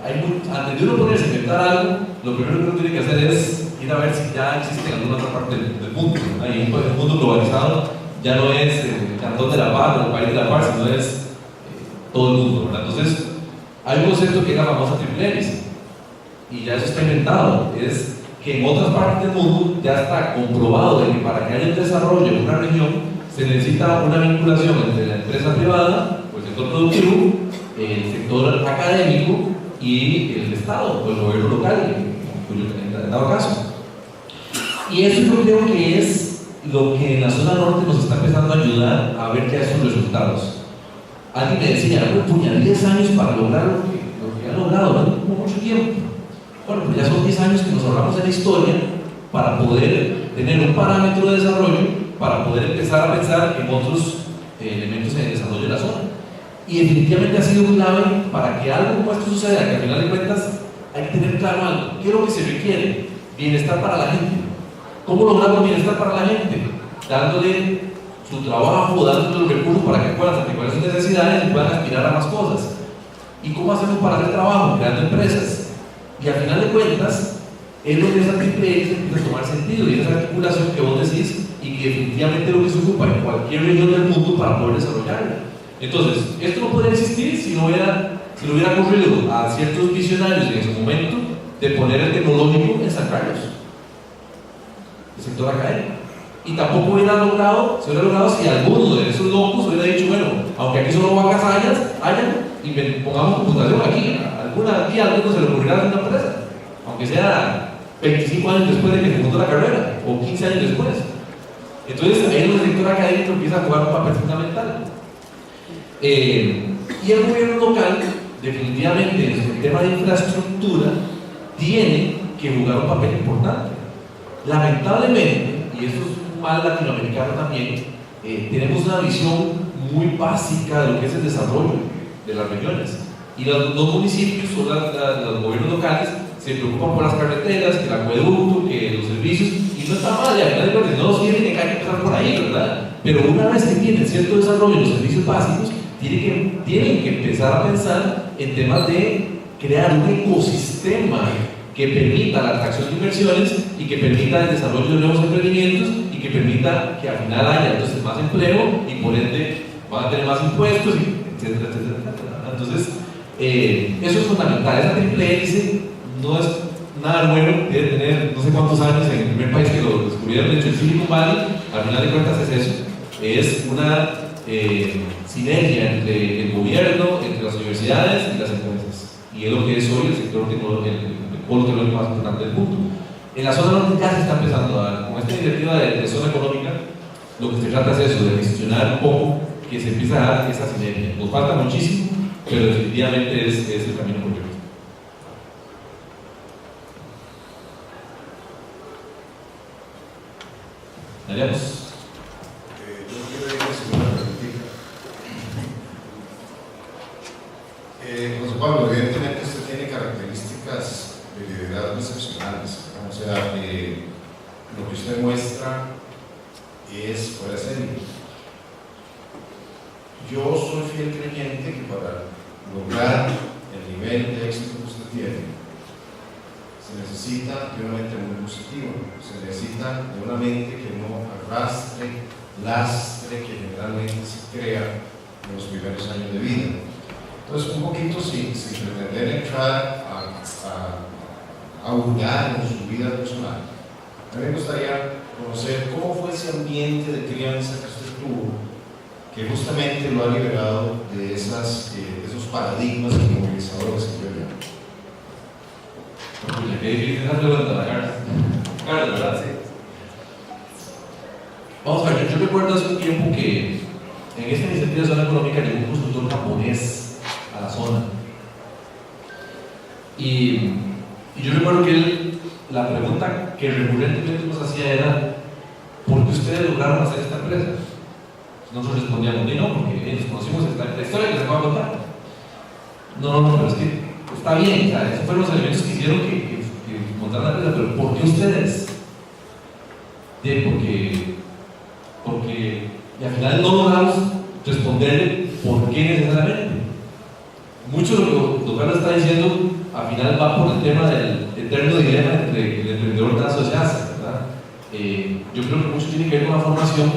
antes de uno ponerse a inventar algo, lo primero que uno tiene que hacer es ir a ver si ya existe en alguna otra parte del mundo. Ahí en el mundo globalizado ya no es el Cantón de La Paz o el país de La Paz, sino es todo el mundo, ¿verdad? Entonces, hay un concepto que es la famosa triple hélice, y ya eso está inventado, es que en otras partes del mundo ya está comprobado de que para que haya un desarrollo en una región se necesita una vinculación entre la empresa privada, o el sector productivo, el sector académico y el Estado, o el gobierno local, en dado caso. Y eso yo creo que es lo que en la zona norte nos está empezando a ayudar a ver ya esos resultados. Alguien me decía, puña, 10 años para lograr lo que ha logrado, no es como mucho tiempo. Bueno, pues ya son 10 años que nos ahorramos en la historia para poder tener un parámetro de desarrollo, para poder empezar a pensar en otros elementos en el desarrollo de la zona. Y definitivamente ha sido clave para que algo como esto suceda, que al final de cuentas hay que tener claro algo. ¿Qué es lo que se requiere? Bienestar para la gente. ¿Cómo logramos bienestar para la gente? Dándole su trabajo, dándole los recursos para que puedan satisfacer sus necesidades y puedan aspirar a más cosas. ¿Y cómo hacemos para hacer trabajo? Creando empresas. Y al final de cuentas, es lo que esa triple hélice empieza a tomar sentido, y esa articulación que vos decís, y que definitivamente es lo que se ocupa en cualquier región del mundo para poder desarrollarla. Entonces, esto no podría existir si no hubiera ocurrido a ciertos visionarios en ese momento de poner el tecnológico en San Carlos, el sector académico. Y tampoco se hubiera logrado si alguno de esos locos hubiera dicho, bueno, aunque aquí solo vacas hayan, y pongamos computación aquí, algún día a alguno se le ocurrirá hacer una empresa, aunque sea 25 años después de que se montó la carrera, o 15 años después. Entonces ahí el sector académico empieza a jugar un papel fundamental. Y el gobierno local, definitivamente, en el tema de infraestructura, tiene que jugar un papel importante. Lamentablemente, y esto es mal latinoamericano también, tenemos una visión muy básica de lo que es el desarrollo de las regiones. Y los municipios o los gobiernos locales se preocupan por las carreteras, que el acueducto, que los servicios, y no está mal, y al final de cuentas no los quieren, que hay que empezar por ahí, ¿verdad? Pero una vez que tienen cierto desarrollo en los servicios básicos, tienen que empezar a pensar en temas de crear un ecosistema que permita la atracción de inversiones y que permita el desarrollo de nuevos emprendimientos y que permita que al final haya entonces más empleo y por ende van a tener más impuestos, etcétera, etcétera, etcétera. Entonces, eso es fundamental. Esa triple hélice no es nada nuevo, debe tener no sé cuántos años en el primer país que lo descubrieron. De hecho, el Silicon Valley, al final de cuentas, es eso: es una sinergia entre el gobierno, entre las universidades y las empresas. Y es lo que es hoy el sector tecnológico, el polo tecnológico más importante del mundo. En la zona norte ya se está empezando a dar, con esta iniciativa de zona económica, lo que se trata es eso, de gestionar un poco, que se empiece a dar esa sinergia. Nos falta muchísimo, pero definitivamente es el camino correcto. Daríamos. Yo quiero ir a hacer una preguntita. José Pablo, evidentemente usted tiene características de liderazgo excepcionales. O sea, lo que usted muestra es fuera de serie. Yo soy fiel creyente que para lograr el nivel de éxito que usted tiene, se necesita de una mente muy positiva, se necesita de una mente que no arrastre, lastre, que generalmente se crea en los primeros años de vida. Entonces, un poquito sin pretender entrar a hurgar en su vida personal, a mí me gustaría conocer cómo fue ese ambiente de crianza que usted tuvo, que justamente lo ha liberado de esos paradigmas inmovilizadores que yo llamo. Qué difícil esa pregunta, Carlos, ¿verdad? Sí. Vamos a ver, yo recuerdo hace un tiempo que en esta iniciativa de zona económica llegó un consultor japonés a la zona. Y yo recuerdo que la pregunta que recurrentemente nos hacía era: ¿por qué ustedes lograron hacer esta empresa? Nosotros respondíamos: no, porque nos conocimos en la historia que les voy a contar. No, pero es que está bien, ¿sabes? Esos fueron los elementos que hicieron que montaran la empresa, pero ¿por qué ustedes? Porque y al final no logramos responderle por qué necesariamente. Mucho de lo que don Carlos está diciendo al final va por el tema del eterno dilema entre el emprendedor de asociarse, ¿verdad? Yo creo que mucho tiene que ver con la formación,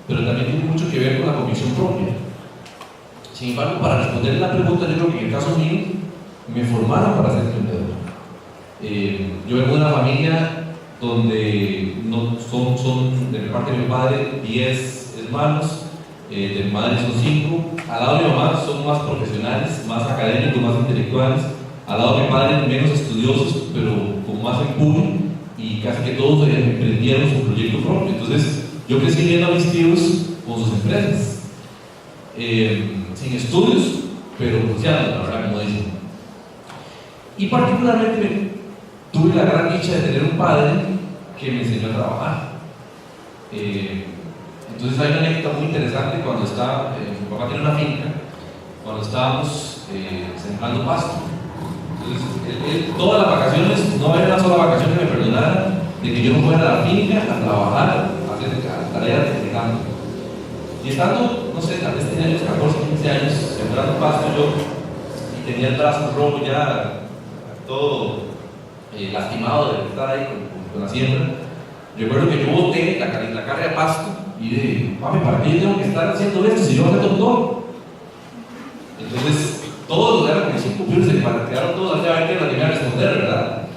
pero también tiene mucho que ver con la convicción propia. Sin embargo, para responderle la pregunta, yo creo que en el caso mío me formaron para ser emprendedor. Yo vengo de una familia donde son de parte de mi padre 10 hermanos, de mi madre son 5, al lado de mi mamá son más profesionales, más académicos, más intelectuales, al lado de mi padre menos estudiosos, pero con más empuje, y casi que todos emprendieron su proyecto propio. Entonces yo crecí viendo a mis tíos con sus empresas, sin estudios, pero cruciando, la verdad, como dicen. Y particularmente tuve la gran dicha de tener un padre que me enseñó a trabajar. Entonces hay una anécdota muy interesante cuando mi papá tiene una finca, cuando estábamos sembrando pasto. Entonces todas las vacaciones, no había una sola vacación que me perdonara de que yo no fuera a la finca a trabajar, a hacer tareas de campo. Y estando, no sé, tal vez tenía unos 14, 15 años sembrando pasto yo, y tenía el brazo rojo ya todo lastimado de estar ahí con la siembra. Recuerdo que yo boté la carga de pasto y dije, papi, ¿para qué yo tengo que estar haciendo esto si yo voy a ser doctor? Entonces, todos los eran como 5 pies, se quedaron todos allá a ver qué es lo que me iba a responder, ¿verdad?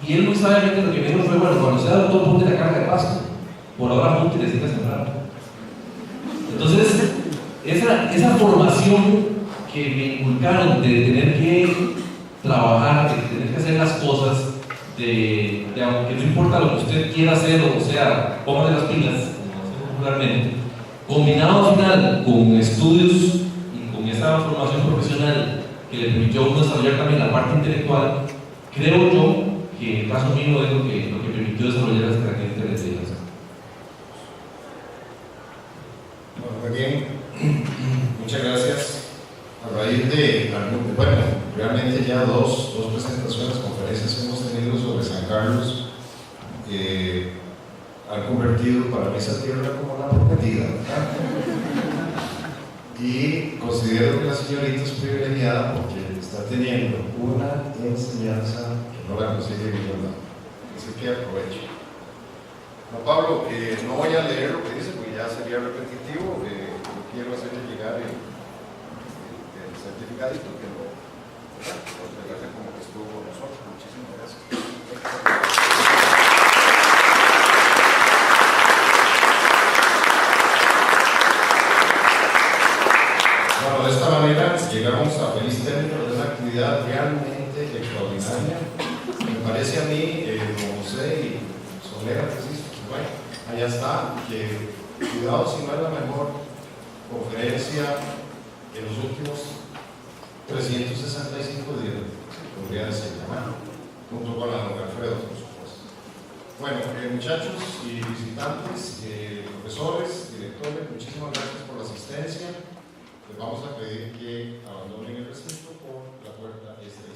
Y él muy sabiamente lo que me dijo fue, bueno, cuando sea doctor, ponte la carga de pasto. Por ahora, ponte y decide sembrar. Entonces, esa formación que me inculcaron de tener que trabajar, de tener que hacer las cosas, de aunque no importa lo que usted quiera hacer, o sea, póngase las pilas, como decimos popularmente, combinado al final con estudios y con esa formación profesional que le permitió a uno desarrollar también la parte intelectual, creo yo que en el caso mío es lo que permitió desarrollar las características de liderazgo. Bueno, muy bien, muchas gracias. A raíz de, bueno, realmente ya dos presentaciones, conferencias que hemos tenido sobre San Carlos, han convertido para mí esa tierra como la prometida, ¿verdad? Y considero que la señorita es privilegiada porque está teniendo una enseñanza que no la consigue en ningún lado. Así que aprovecho. No, Pablo, no voy a leer lo que dice porque ya sería repetitivo. Yo quiero hacerle llegar el certificadito que lo hace como que estuvo con nosotros. Muchísimas gracias. Bueno, de esta manera llegamos a feliz término de una actividad realmente extraordinaria. Me parece a mí, como José y Solera, bueno, allá está, que cuidado si no es la mejor conferencia en los últimos 365 días, podría decir, junto con la don Alfredo, por supuesto. Bueno, muchachos y visitantes, profesores, directores, muchísimas gracias por la asistencia. Les vamos a pedir que abandonen el recinto por la puerta este.